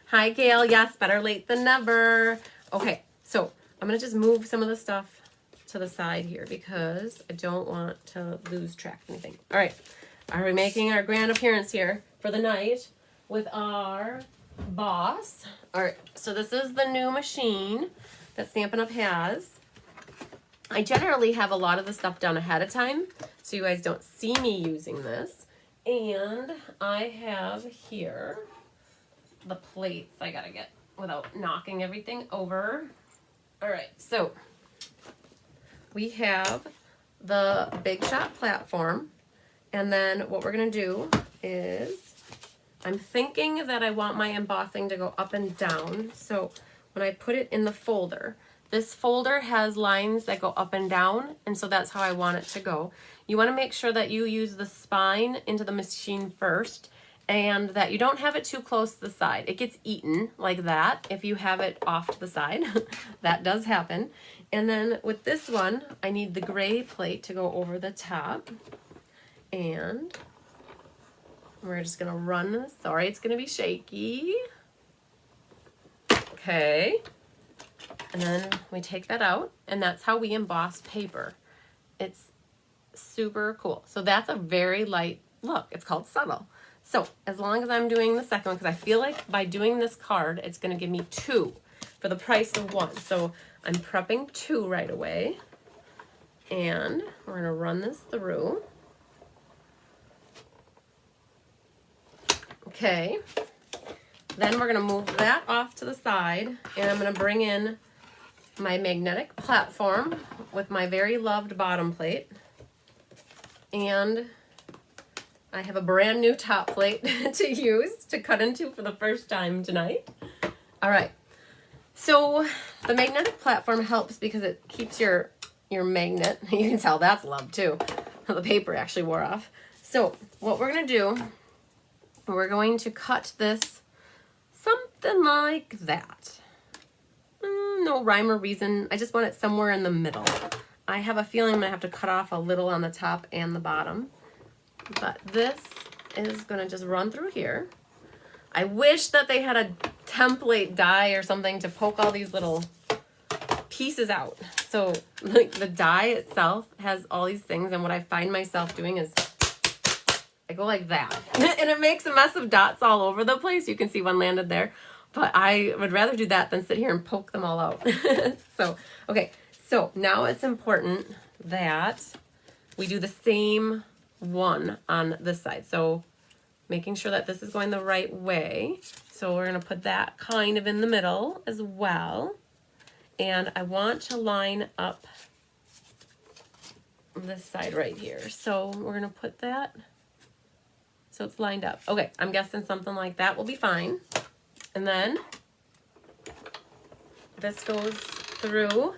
Hi, Gail. Yes, better late than never. Okay, so I'm going to just move some of the stuff to the side here because I don't want to lose track of anything. All right. Are we making our grand appearance here for the night with our Boss? All right, so this is the new machine that Stampin' Up! Has. I generally have a lot of the stuff done ahead of time, so you guys don't see me using this. And I have here the plates I gotta get without knocking everything over. All right, so we have the Big Shot platform. And then what we're gonna do is, I'm thinking that I want my embossing to go up and down. So when I put it in the folder, this folder has lines that go up and down, and so that's how I want it to go. You wanna make sure that you use the spine into the machine first, and that you don't have it too close to the side. It gets eaten like that if you have it off to the side. That does happen. And then with this one, I need the gray plate to go over the top. And we're just gonna run this. Sorry, it's gonna be shaky. Okay. And then we take that out, and that's how we emboss paper. It's super cool. So that's a very light look. It's called subtle. So as long as I'm doing the second one, because I feel like by doing this card, it's gonna give me 2 for the price of 1. So I'm prepping 2 right away. And we're gonna run this through. Okay, then we're gonna move that off to the side, and I'm gonna bring in my magnetic platform with my very loved bottom plate. And I have a brand new top plate to use to cut into for the first time tonight. All right, so the magnetic platform helps because it keeps your magnet. You can tell that's love too. The paper actually wore off. So what we're gonna do, we're going to cut this something like that. No rhyme or reason. I just want it somewhere in the middle. I have a feeling I'm going to have to cut off a little on the top and the bottom. But this is going to just run through here. I wish that they had a template die or something to poke all these little pieces out. So like the die itself has all these things, and what I find myself doing is I go like that, and it makes a mess of dots all over the place. You can see one landed there, but I would rather do that than sit here and poke them all out. So, okay, so now it's important that we do the same one on this side. So making sure that this is going the right way. So we're gonna put that kind of in the middle as well. And I want to line up this side right here. So we're gonna put that so it's lined up. Okay, I'm guessing something like that will be fine. And then this goes through.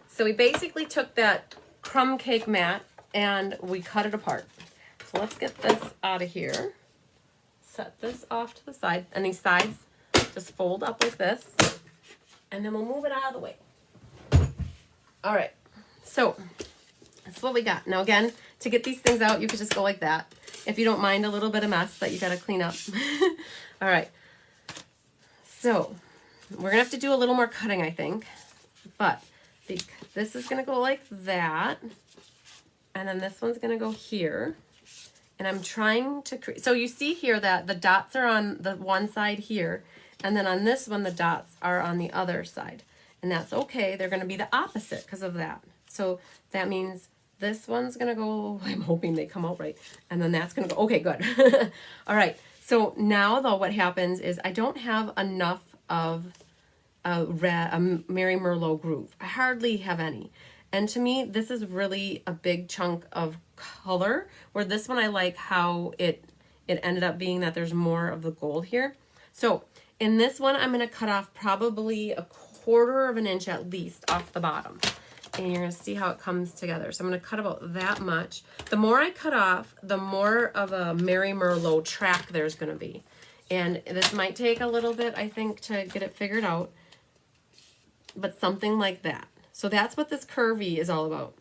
So we basically took that crumb cake mat and we cut it apart. So let's get this out of here. Set this off to the side, and these sides just fold up like this, and then we'll move it out of the way. All right, so that's what we got. Now again, to get these things out, you could just go like that, if you don't mind a little bit of mess that you gotta clean up. All right, so we're gonna have to do a little more cutting, I think, but this is gonna go like that, and then this one's gonna go here. And I'm trying to create, so you see here that the dots are on the one side here, and then on this one, the dots are on the other side. And that's okay, they're gonna be the opposite because of that. So that means this one's gonna go, I'm hoping they come out right, and then that's gonna go, okay, good. All right, so now though what happens is I don't have enough of a Mary Merlot groove. I hardly have any. And to me, this is really a big chunk of color, where this one I like how it ended up being that there's more of the gold here. So in this one, I'm gonna cut off probably 1/4 of an inch at least off the bottom. And you're gonna see how it comes together. So I'm gonna cut about that much. The more I cut off, the more of a Mary Merlot track there's gonna be. And this might take a little bit, I think, to get it figured out, but something like that. So that's what this curvy is all about.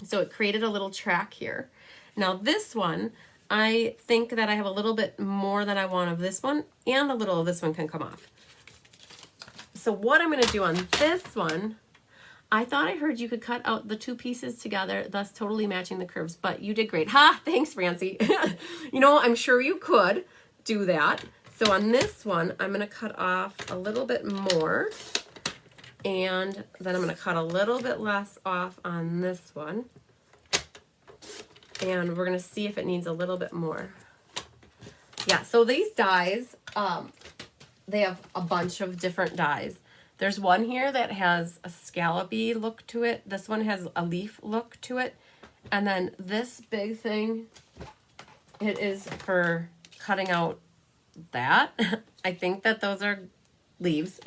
So it created a little track here. Now this one, I think that I have a little bit more than I want of this one, and a little of this one can come off. So what I'm going to do on this one, I thought I heard you could cut out the two pieces together, thus totally matching the curves, but you did great. Ha! Thanks, Francie. You know, I'm sure you could do that. So on this one, I'm going to cut off a little bit more, and then I'm going to cut a little bit less off on this one. And we're going to see if it needs a little bit more. Yeah, so these dies, they have a bunch of different dies. There's one here that has a scallopy look to it. This one has a leaf look to it. And then this big thing, it is for cutting out that. I think that those are leaves.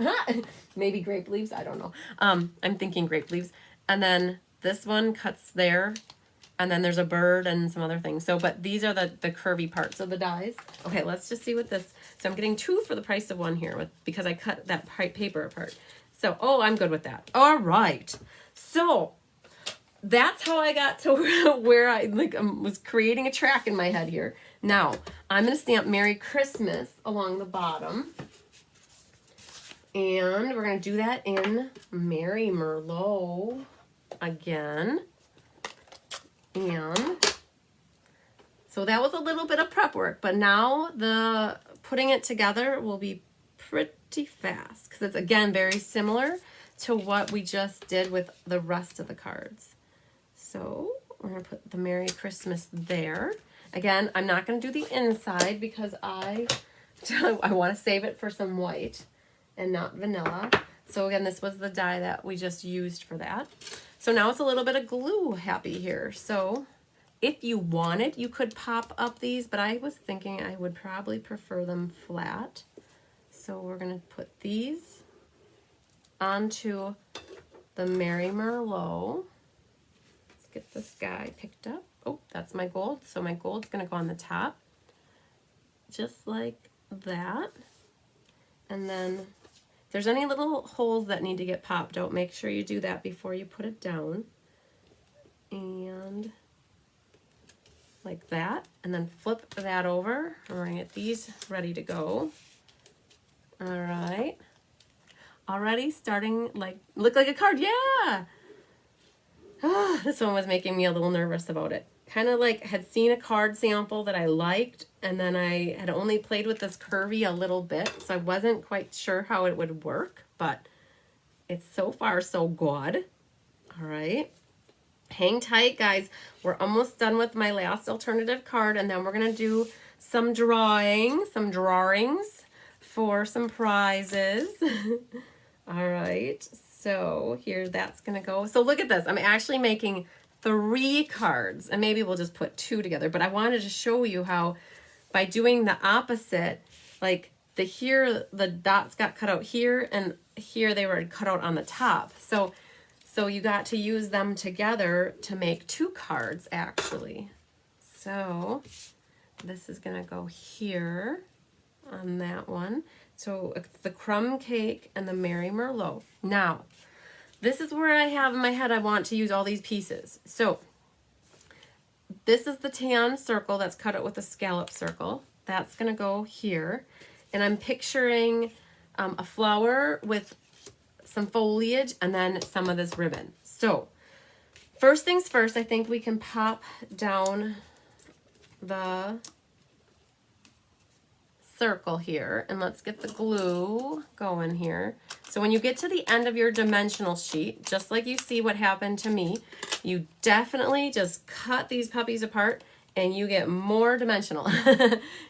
Maybe grape leaves, I don't know. I'm thinking grape leaves. And then this one cuts there. And then there's a bird and some other things. So, but these are the curvy parts of the dies. Okay, let's just see what this, so I'm getting 2 for the price of 1 here because I cut that paper apart. So, oh, I'm good with that. All right. So that's how I got to where I was creating a track in my head here. Now, I'm going to stamp Merry Christmas along the bottom. And we're going to do that in Merry Merlot again. And so that was a little bit of prep work, but now the putting it together will be pretty fast because it's, again, very similar to what we just did with the rest of the cards. So we're going to put the Merry Christmas there. Again, I'm not going to do the inside because I want to save it for some white and not vanilla. So again, this was the die that we just used for that. So now it's a little bit of glue happy here. So if you wanted, you could pop up these, but I was thinking I would probably prefer them flat. So we're going to put these onto the Merry Merlot. Let's get this guy picked up. Oh, that's my gold. So my gold's going to go on the top, just like that. And then if there's any little holes that need to get popped out, make sure you do that before you put it down. And like that. And then flip that over. And we're going to get these ready to go. All right. Already starting, like, look like a card. Yeah! Ah, this one was making me a little nervous about it. Kind of like had seen a card sample that I liked, and then I had only played with this curvy a little bit, so I wasn't quite sure how it would work, but it's so far so good. All right. Hang tight, guys. We're almost done with my last alternative card, and then we're going to do some drawings for some prizes. All right. So here that's going to go. So look at this. I'm actually making 3 cards, and maybe we'll just put 2 together, but I wanted to show you how by doing the opposite, like here the dots got cut out here, and here they were cut out on the top. So you got to use them together to make 2 cards actually. So this is gonna go here on that one. So it's the crumb cake and the Merry Merlot. Now, this is where I have in my head I want to use all these pieces. So this is the tan circle that's cut out with a scallop circle. That's going to go here. And I'm picturing a flower with some foliage and then some of this ribbon. So first things first, I think we can pop down the circle here, and let's get the glue going here. So when you get to the end of your dimensional sheet, just like you see what happened to me, you definitely just cut these puppies apart and you get more dimensional.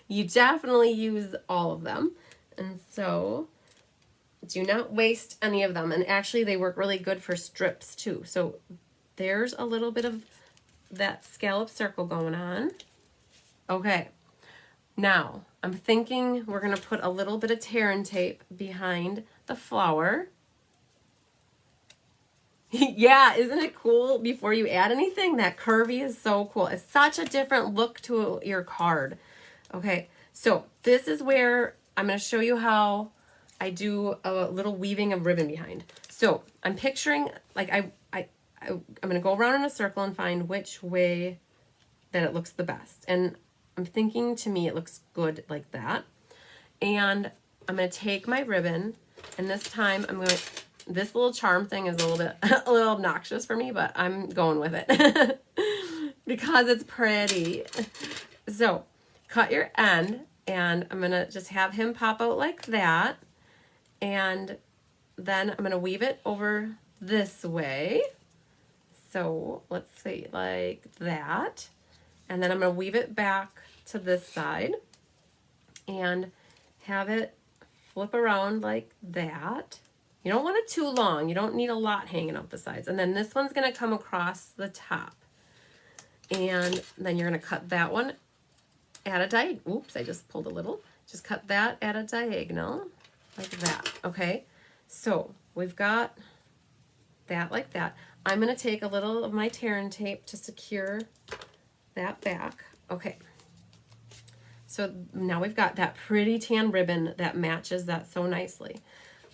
You definitely use all of them. And so do not waste any of them. And actually they work really good for strips too. So there's a little bit of that scallop circle going on. Okay. Now, I'm thinking we're going to put a little bit of tear and tape behind the flower. Yeah, isn't it cool before you add anything? That curvy is so cool. It's such a different look to your card. Okay, So this is where I'm going to show you how I do a little weaving of ribbon behind. So I'm picturing, like I'm going to go around in a circle and find which way that it looks the best. And I'm thinking, to me, it looks good like that. And I'm going to take my ribbon, and this time I'm going to, this little charm thing is a little obnoxious for me, but I'm going with it because it's pretty. So cut your end, and I'm going to just have him pop out like that. And then I'm going to weave it over this way. So let's see, like that. And then I'm going to weave it back to this side and have it flip around like that. You don't want it too long. You don't need a lot hanging out the sides. And then this one's going to come across the top. And then you're going to cut that one at a diagonal. Oops, I just pulled a little. Just cut that at a diagonal like that. Okay, so we've got that like that. I'm going to take a little of my tear and tape to secure that back. Okay. So now we've got that pretty tan ribbon that matches that so nicely.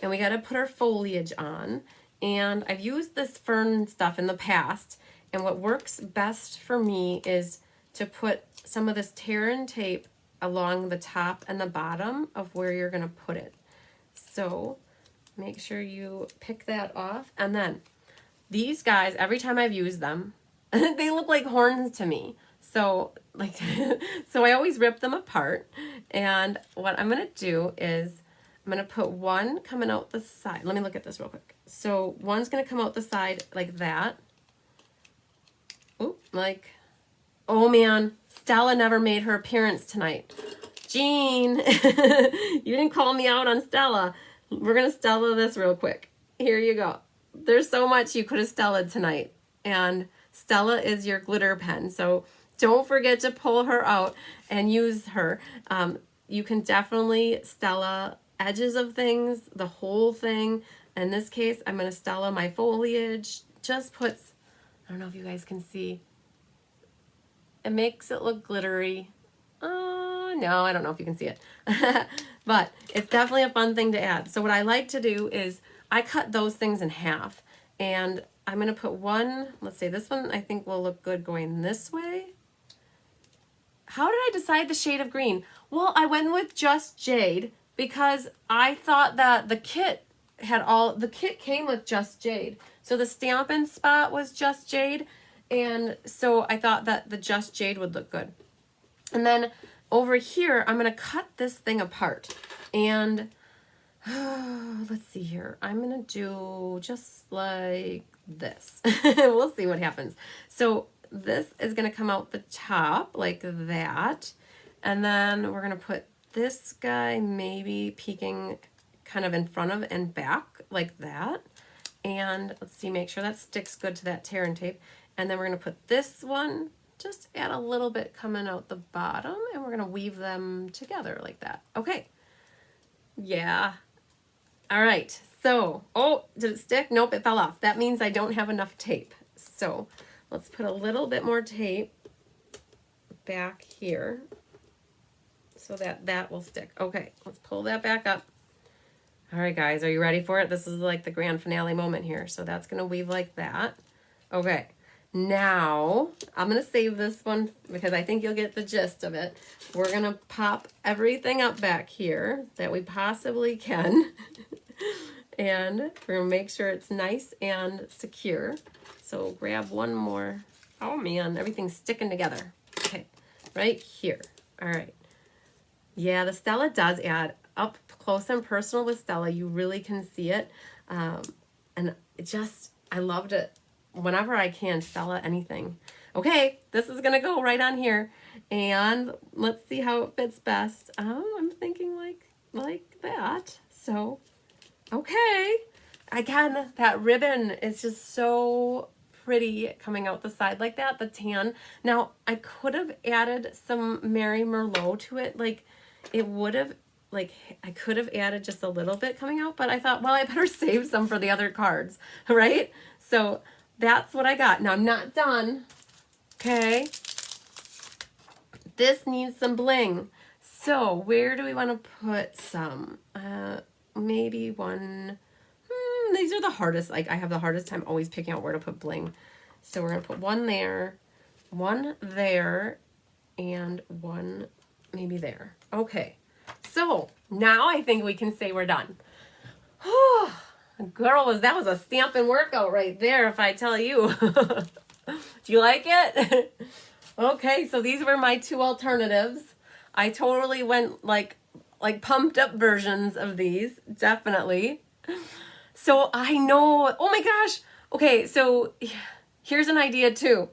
And we got to put our foliage on. And I've used this fern stuff in the past. And what works best for me is to put some of this tear and tape along the top and the bottom of where you're going to put it. So make sure you pick that off. And then these guys, every time I've used them, they look like horns to me. So so I always rip them apart. And what I'm going to do is I'm going to put one coming out the side. Let me look at this real quick. So one's going to come out the side like that. Oop, like, oh man, Stella never made her appearance tonight. Jean, you didn't call me out on Stella. We're going to Stella this real quick. Here you go. There's so much you could have Stellaed tonight. And Stella is your glitter pen. So don't forget to pull her out and use her. You can definitely Stella edges of things, the whole thing. In this case, I'm going to Stella my foliage. Just puts, I don't know if you guys can see. It makes it look glittery. No, I don't know if you can see it. But it's definitely a fun thing to add. So what I like to do is I cut those things in half. And I'm going to put one, let's say this one I think will look good going this way. How did I decide the shade of green? Well, I went with Just Jade because I thought that the kit came with Just Jade. So the Stampin' Spot was Just Jade. And so I thought that the Just Jade would look good. And then over here, I'm going to cut this thing apart. And let's see here. I'm going to do just like this. We'll see what happens. So this is going to come out the top like that. And then we're going to put this guy maybe peeking kind of in front of and back like that. And let's see, make sure that sticks good to that tear and tape. And then we're going to put this one, just add a little bit coming out the bottom, and we're going to weave them together like that. Okay. Yeah. All right. So, oh, did it stick? Nope, it fell off. That means I don't have enough tape. So let's put a little bit more tape back here so that that will stick. Okay, let's pull that back up. All right, guys, are you ready for it? This is like the grand finale moment here. So that's going to weave like that. Okay. Now, I'm going to save this one because I think you'll get the gist of it. We're going to pop everything up back here that we possibly can. And we're going to make sure it's nice and secure. So grab one more. Oh man, everything's sticking together. Okay, right here. All right. Yeah, the Stella does add up close and personal with Stella. You really can see it. And it just, I loved it. Whenever I can, Stella anything. Okay, this is gonna go right on here, and let's see how it fits best. I'm thinking like that. So, okay. Again, that ribbon is just so pretty coming out the side like that. The tan. Now I could have added some Mary Merlot to it. Like it would have. Like I could have added just a little bit coming out, but I thought, well, I better save some for the other cards, right? So that's what I got. Now I'm not done. Okay. This needs some bling. So where do we want to put some? Maybe one. These are the hardest. Like I have the hardest time always picking out where to put bling. So we're gonna put one there, and one maybe there. Okay. So now I think we can say we're done. Girl, that was a stamping workout right there, if I tell you. Do you like it? Okay, so these were my two alternatives. I totally went like pumped up versions of these, definitely. So I know, oh my gosh. Okay, so here's an idea too.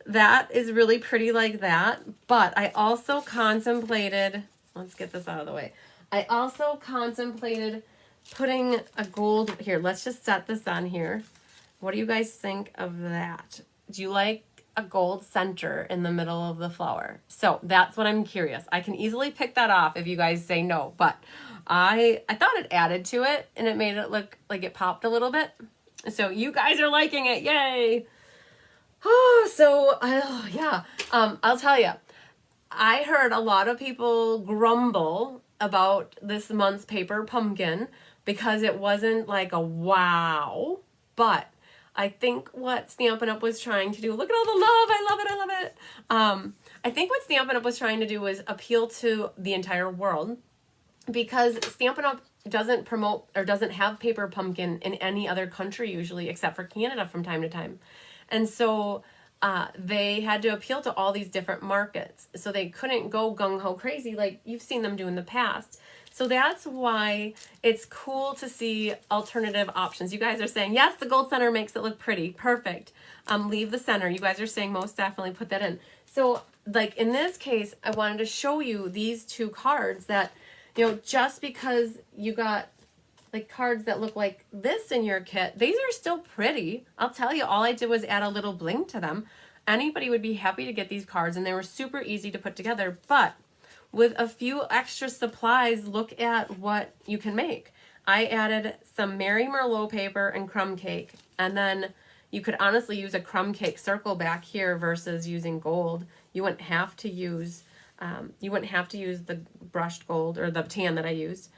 That is really pretty like that, but I also contemplated, let's get this out of the way. I also contemplated putting a gold, here, let's just set this on here. What do you guys think of that? Do you like a gold center in the middle of the flower? So that's what I'm curious. I can easily pick that off if you guys say no, but I thought it added to it and it made it look like it popped a little bit. So you guys are liking it, yay! Yeah, I'll tell you, I heard a lot of people grumble about this month's paper pumpkin because it wasn't like a wow, but I think what Stampin' Up! Was trying to do, look at all the love, I love it. I think what Stampin' Up! Was trying to do was appeal to the entire world, because Stampin' Up! Doesn't promote or doesn't have paper pumpkin in any other country usually, except for Canada from time to time. And so they had to appeal to all these different markets. So they couldn't go gung-ho crazy like you've seen them do in the past. So that's why it's cool to see alternative options. You guys are saying, yes, the gold center makes it look pretty. Perfect. Leave the center. You guys are saying most definitely put that in. So like in this case, I wanted to show you these two cards that, you know, just because you got like cards that look like this in your kit, these are still pretty. I'll tell you, all I did was add a little bling to them. Anybody would be happy to get these cards, and they were super easy to put together. But with a few extra supplies, look at what you can make. I added some Merry Merlot paper and crumb cake, and then you could honestly use a crumb cake circle back here versus using gold. You wouldn't have to use the brushed gold or the tan that I used.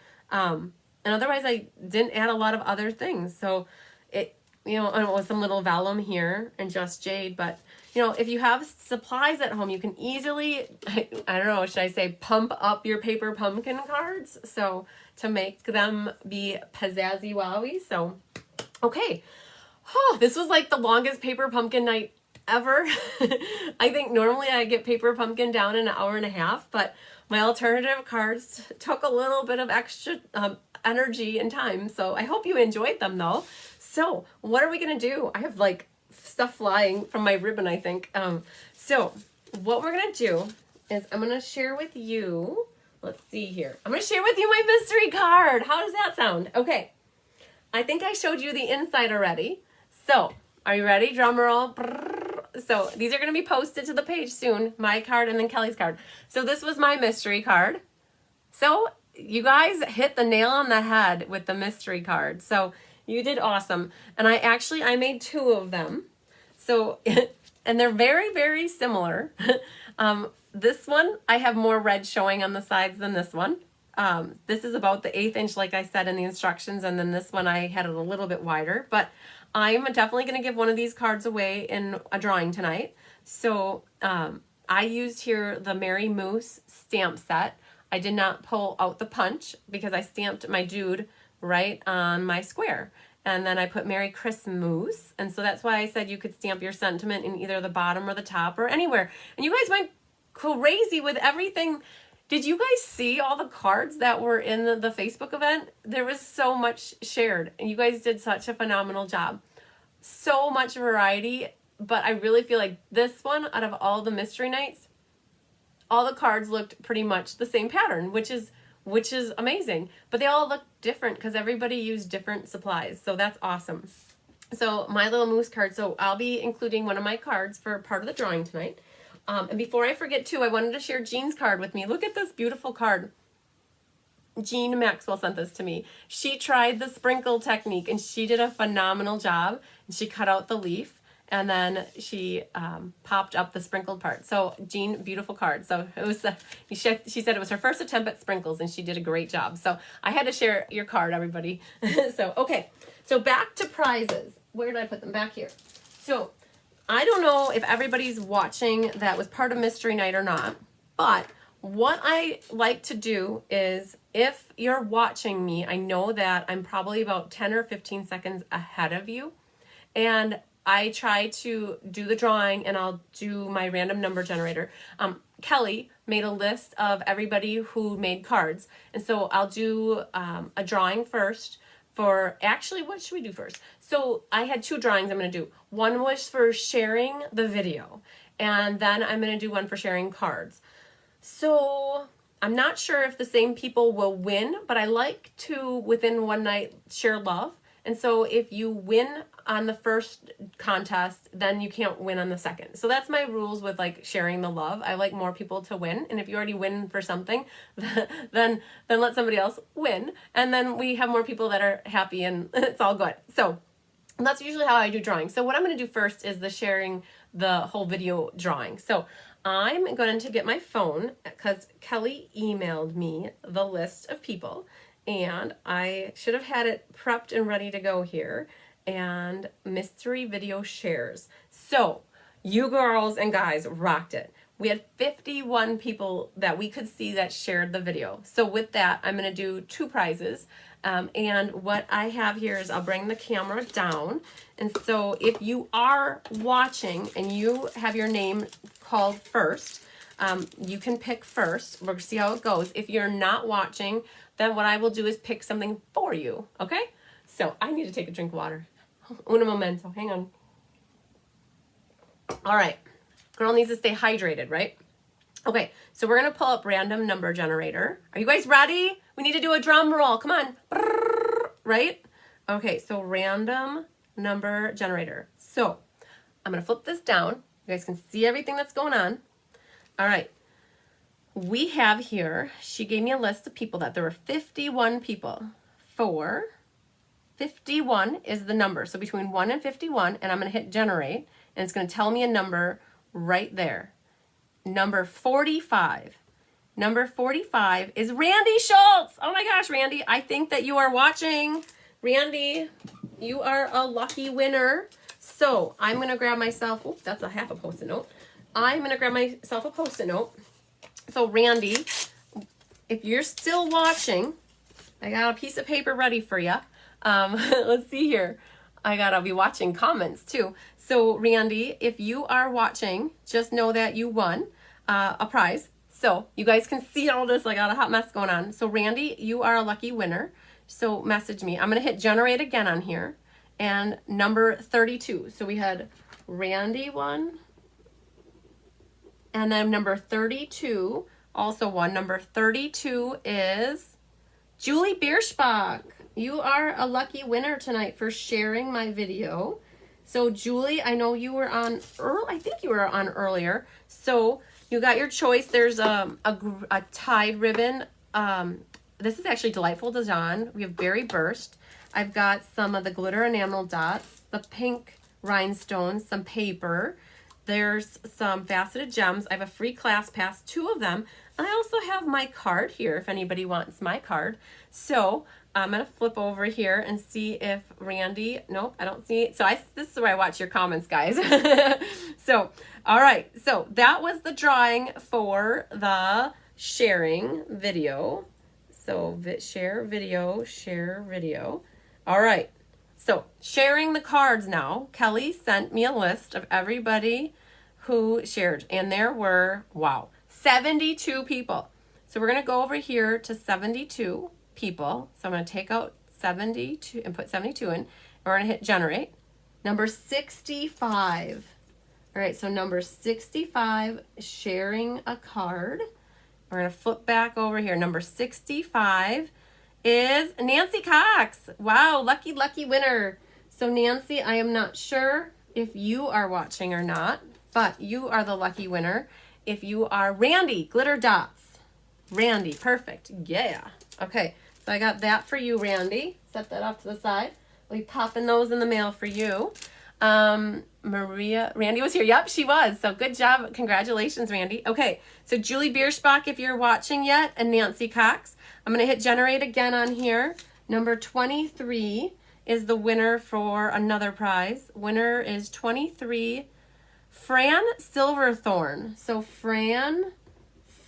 And otherwise, I didn't add a lot of other things. So it, you know, and with some little vellum here and just jade. But, you know, if you have supplies at home, you can easily, I don't know, should I say pump up your paper pumpkin cards? So to make them be pizzazzy wowie. So, okay. Oh, this was like the longest paper pumpkin night ever. I think normally I get paper pumpkin down in an hour and a half, but my alternative cards took a little bit of extra energy and time. So I hope you enjoyed them though. So what are we going to do? I have like stuff flying from my ribbon, I think. So what we're going to do is I'm going to share with you, let's see here. I'm going to share with you my mystery card. How does that sound? Okay. I think I showed you the inside already. So are you ready? Drum roll. So these are going to be posted to the page soon. My card and then Kelly's card. So this was my mystery card. So you guys hit the nail on the head with the mystery card. So you did awesome. And I made two of them. So, and they're very, very similar. This one, I have more red showing on the sides than this one. This is about the 1/8 inch, like I said in the instructions. And then this one, I had it a little bit wider. But I'm definitely going to give one of these cards away in a drawing tonight. So I used here the Merry Moose stamp set. I did not pull out the punch because I stamped my dude right on my square. And then I put Merry Christmas. And so that's why I said you could stamp your sentiment in either the bottom or the top or anywhere. And you guys went crazy with everything. Did you guys see all the cards that were in the Facebook event? There was so much shared, and you guys did such a phenomenal job. So much variety, but I really feel like this one, out of all the mystery nights, all the cards looked pretty much the same pattern, which is amazing. But they all look different because everybody used different supplies, so that's awesome. So my little moose card, so I'll be including one of my cards for part of the drawing tonight. And before I forget too, I wanted to share Jean's card with me. Look at this beautiful card. Jean Maxwell sent this to me. She tried the sprinkle technique and she did a phenomenal job. And she cut out the leaf and then she popped up the sprinkled part. So Jean, beautiful card. So it was, she said it was her first attempt at sprinkles, and she did a great job. So I had to share your card, everybody. So, okay. So back to prizes. Where did I put them? Back here. So I don't know if everybody's watching that was part of Mystery Night or not, but what I like to do is, if you're watching me, I know that I'm probably about 10 or 15 seconds ahead of you, and I try to do the drawing, and I'll do my random number generator. Kelly made a list of everybody who made cards, and so I'll do a drawing first for, actually, what should we do first? So I had two drawings I'm going to do. One was for sharing the video, and then I'm going to do one for sharing cards. So I'm not sure if the same people will win, but I like to, within one night, share love. And so if you win on the first contest, then you can't win on the second. So that's my rules with like sharing the love. I like more people to win. And if you already win for something, then let somebody else win. And then we have more people that are happy, and it's all good. So that's usually how I do drawings. So what I'm going to do first is the sharing the whole video drawing. So I'm going to get my phone because Kelly emailed me the list of people, and I should have had it prepped and ready to go here. And mystery video shares. So you girls and guys rocked it. We had 51 people that we could see that shared the video. So with that, I'm going to do two prizes. And what I have here is I'll bring the camera down. And so if you are watching and you have your name called first, you can pick first. We'll see how it goes. If you're not watching, then what I will do is pick something for you. Okay? So I need to take a drink of water. Un momento. Hang on. All right. Girl needs to stay hydrated, right? Okay, so we're going to pull up random number generator. Are you guys ready? We need to do a drum roll. Come on. Right? Okay, so random number generator. So I'm going to flip this down. You guys can see everything that's going on. All right. We have here, she gave me a list of people that there were 51 people. 51 is the number. So between 1 and 51, and I'm going to hit generate, and it's going to tell me a number right there. Number 45. Number 45 is Randy Schultz. Oh my gosh, Randy, I think that you are watching. Randy, you are a lucky winner. So I'm going to grab myself, oh, that's a half a Post-it note. I'm going to grab myself a Post-it note. So Randy, if you're still watching, I got a piece of paper ready for you. Let's see here. I'll be watching comments too. So Randy, if you are watching, just know that you won a prize. So you guys can see all this. I got a hot mess going on. So Randy, you are a lucky winner. So message me. I'm going to hit generate again on here. And number 32. So we had Randy won. And then number 32 also won. Number 32 is Julie Bierschbach. You are a lucky winner tonight for sharing my video. So Julie, I know you were on I think you were on earlier. So you got your choice. There's a tied ribbon. This is actually Delightful Design. We have Berry Burst. I've got some of the glitter enamel dots, the pink rhinestones, some paper. There's some faceted gems. I have a free class pass, 2 of them. And I also have my card here if anybody wants my card. So I'm going to flip over here and see if Randy, nope, I don't see it. So this is where I watch your comments, guys. So, all right. So that was the drawing for the sharing video. So share video. All right. So sharing the cards now. Kelly sent me a list of everybody who shared. And there were, wow, 72 people. So we're going to go over here to 72 people. So I'm going to take out 72 and put 72 in. And we're going to hit generate. Number 65. All right, so number 65, sharing a card. We're going to flip back over here. Number 65 is Nancy Cox. Wow, lucky winner. So Nancy, I am not sure if you are watching or not, but you are the lucky winner. If you are Randy, glitter dots. Randy, perfect. Yeah. Okay, so I got that for you, Randy. Set that off to the side. We'll be popping those in the mail for you. Maria, Randy was here. Yep, she was. So good job. Congratulations, Randy. Okay, so Julie Bierschbach, if you're watching yet, and Nancy Cox. I'm going to hit generate again on here. Number 23 is the winner for another prize. Winner is 23, Fran Silverthorne. So Fran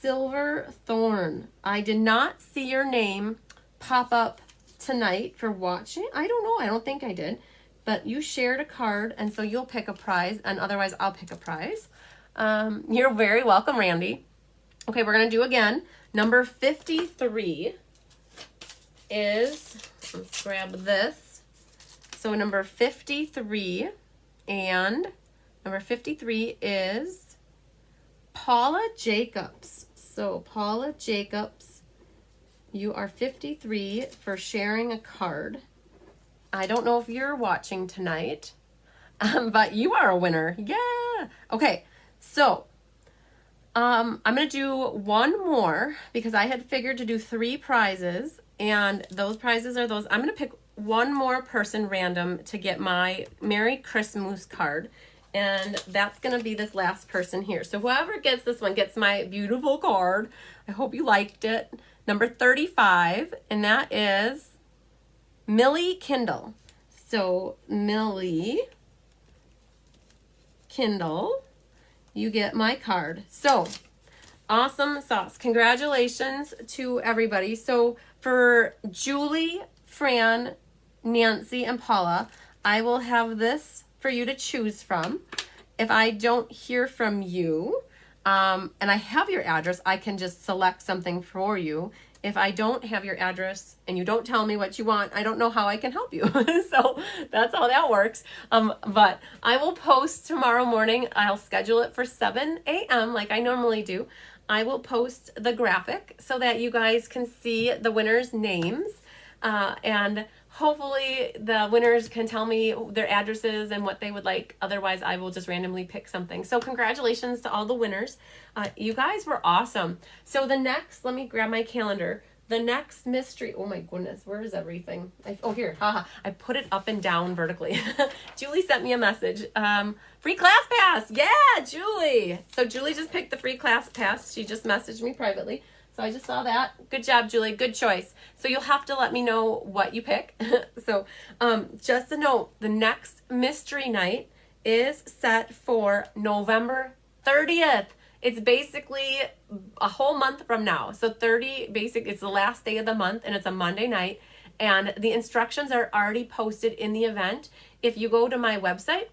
Silverthorne. I did not see your name pop up tonight for watching. I don't know. I don't think I did. But you shared a card, and so you'll pick a prize, and otherwise I'll pick a prize. You're very welcome, Randy. Okay, we're going to do again. Number 53 is, let's grab this. So number 53, and number 53 is Paula Jacobs. So Paula Jacobs, you are 53 for sharing a card. I don't know if you're watching tonight, but you are a winner. Yeah. Okay, so I'm going to do one more because I had figured to do 3 prizes, and those prizes are those. I'm going to pick one more person random to get my Merry Christmas card, and that's going to be this last person here. So whoever gets this one gets my beautiful card. I hope you liked it. Number 35, and that is Millie Kindle. So Millie Kindle, you get my card. So awesome sauce. Congratulations to everybody. So for Julie, Fran, Nancy, and Paula, I will have this for you to choose from. If I don't hear from you, and I have your address, I can just select something for you. If I don't have your address and you don't tell me what you want, I don't know how I can help you. So that's how that works. But I will post tomorrow morning. I'll schedule it for 7 a.m. like I normally do. I will post the graphic so that you guys can see the winners' names. And hopefully the winners can tell me their addresses and what they would like. Otherwise, I will just randomly pick something. So congratulations to all the winners. You guys were awesome. So the next, let me grab my calendar. The next mystery, oh my goodness, where is everything? Here, haha. I put it up and down vertically. Julie sent me a message. Free class pass. Yeah, Julie. So Julie just picked the free class pass. She just messaged me privately. So I just saw that. Good job, Julie. Good choice. So you'll have to let me know what you pick. So just a note, the next mystery night is set for November 30th. It's basically a whole month from now. So it's the last day of the month, and it's a Monday night. And the instructions are already posted in the event. If you go to my website,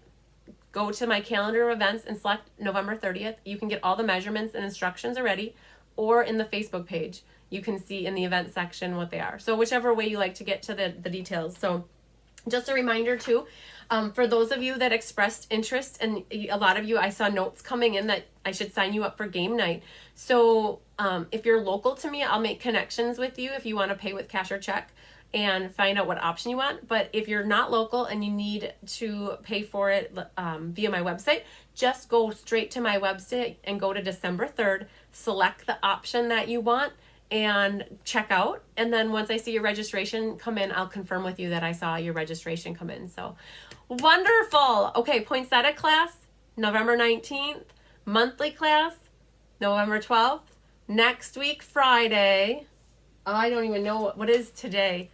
go to my calendar of events and select November 30th, you can get all the measurements and instructions already. Or in the Facebook page, you can see in the event section what they are. So whichever way you like to get to the details. So just a reminder too, for those of you that expressed interest, and a lot of you, I saw notes coming in that I should sign you up for game night. So if you're local to me, I'll make connections with you if you want to pay with cash or check and find out what option you want. But if you're not local and you need to pay for it via my website, just go straight to my website and go to December 3rd, select the option that you want and check out. And then once I see your registration come in, I'll confirm with you that I saw your registration come in. So wonderful. Okay, poinsettia class, November 19th, monthly class, November 12th, next week, Friday. I don't even know what is today.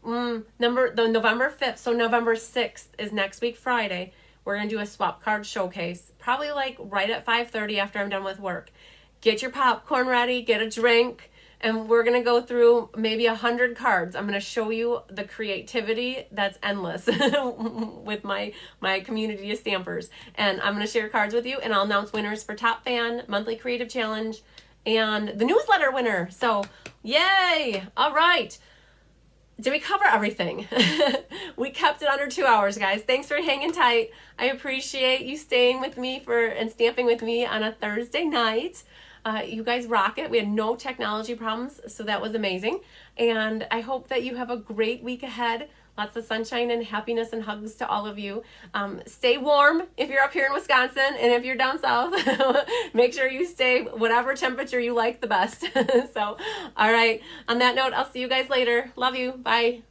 November 5th, so November 6th is next week, Friday. We're going to do a swap card showcase, probably like right at 5:30 after I'm done with work. Get your popcorn ready, get a drink, and we're going to go through maybe 100 cards. I'm going to show you the creativity that's endless with my community of stampers. And I'm going to share cards with you, and I'll announce winners for Top Fan, Monthly Creative Challenge, and the newsletter winner. So, yay! All right. Did we cover everything? We kept it under 2 hours, guys. Thanks for hanging tight. I appreciate you staying with me and stamping with me on a Thursday night. You guys rock it. We had no technology problems, so that was amazing. And I hope that you have a great week ahead. Lots of sunshine and happiness and hugs to all of you. Stay warm if you're up here in Wisconsin, and if you're down south, make sure you stay whatever temperature you like the best. So, all right. On that note, I'll see you guys later. Love you. Bye.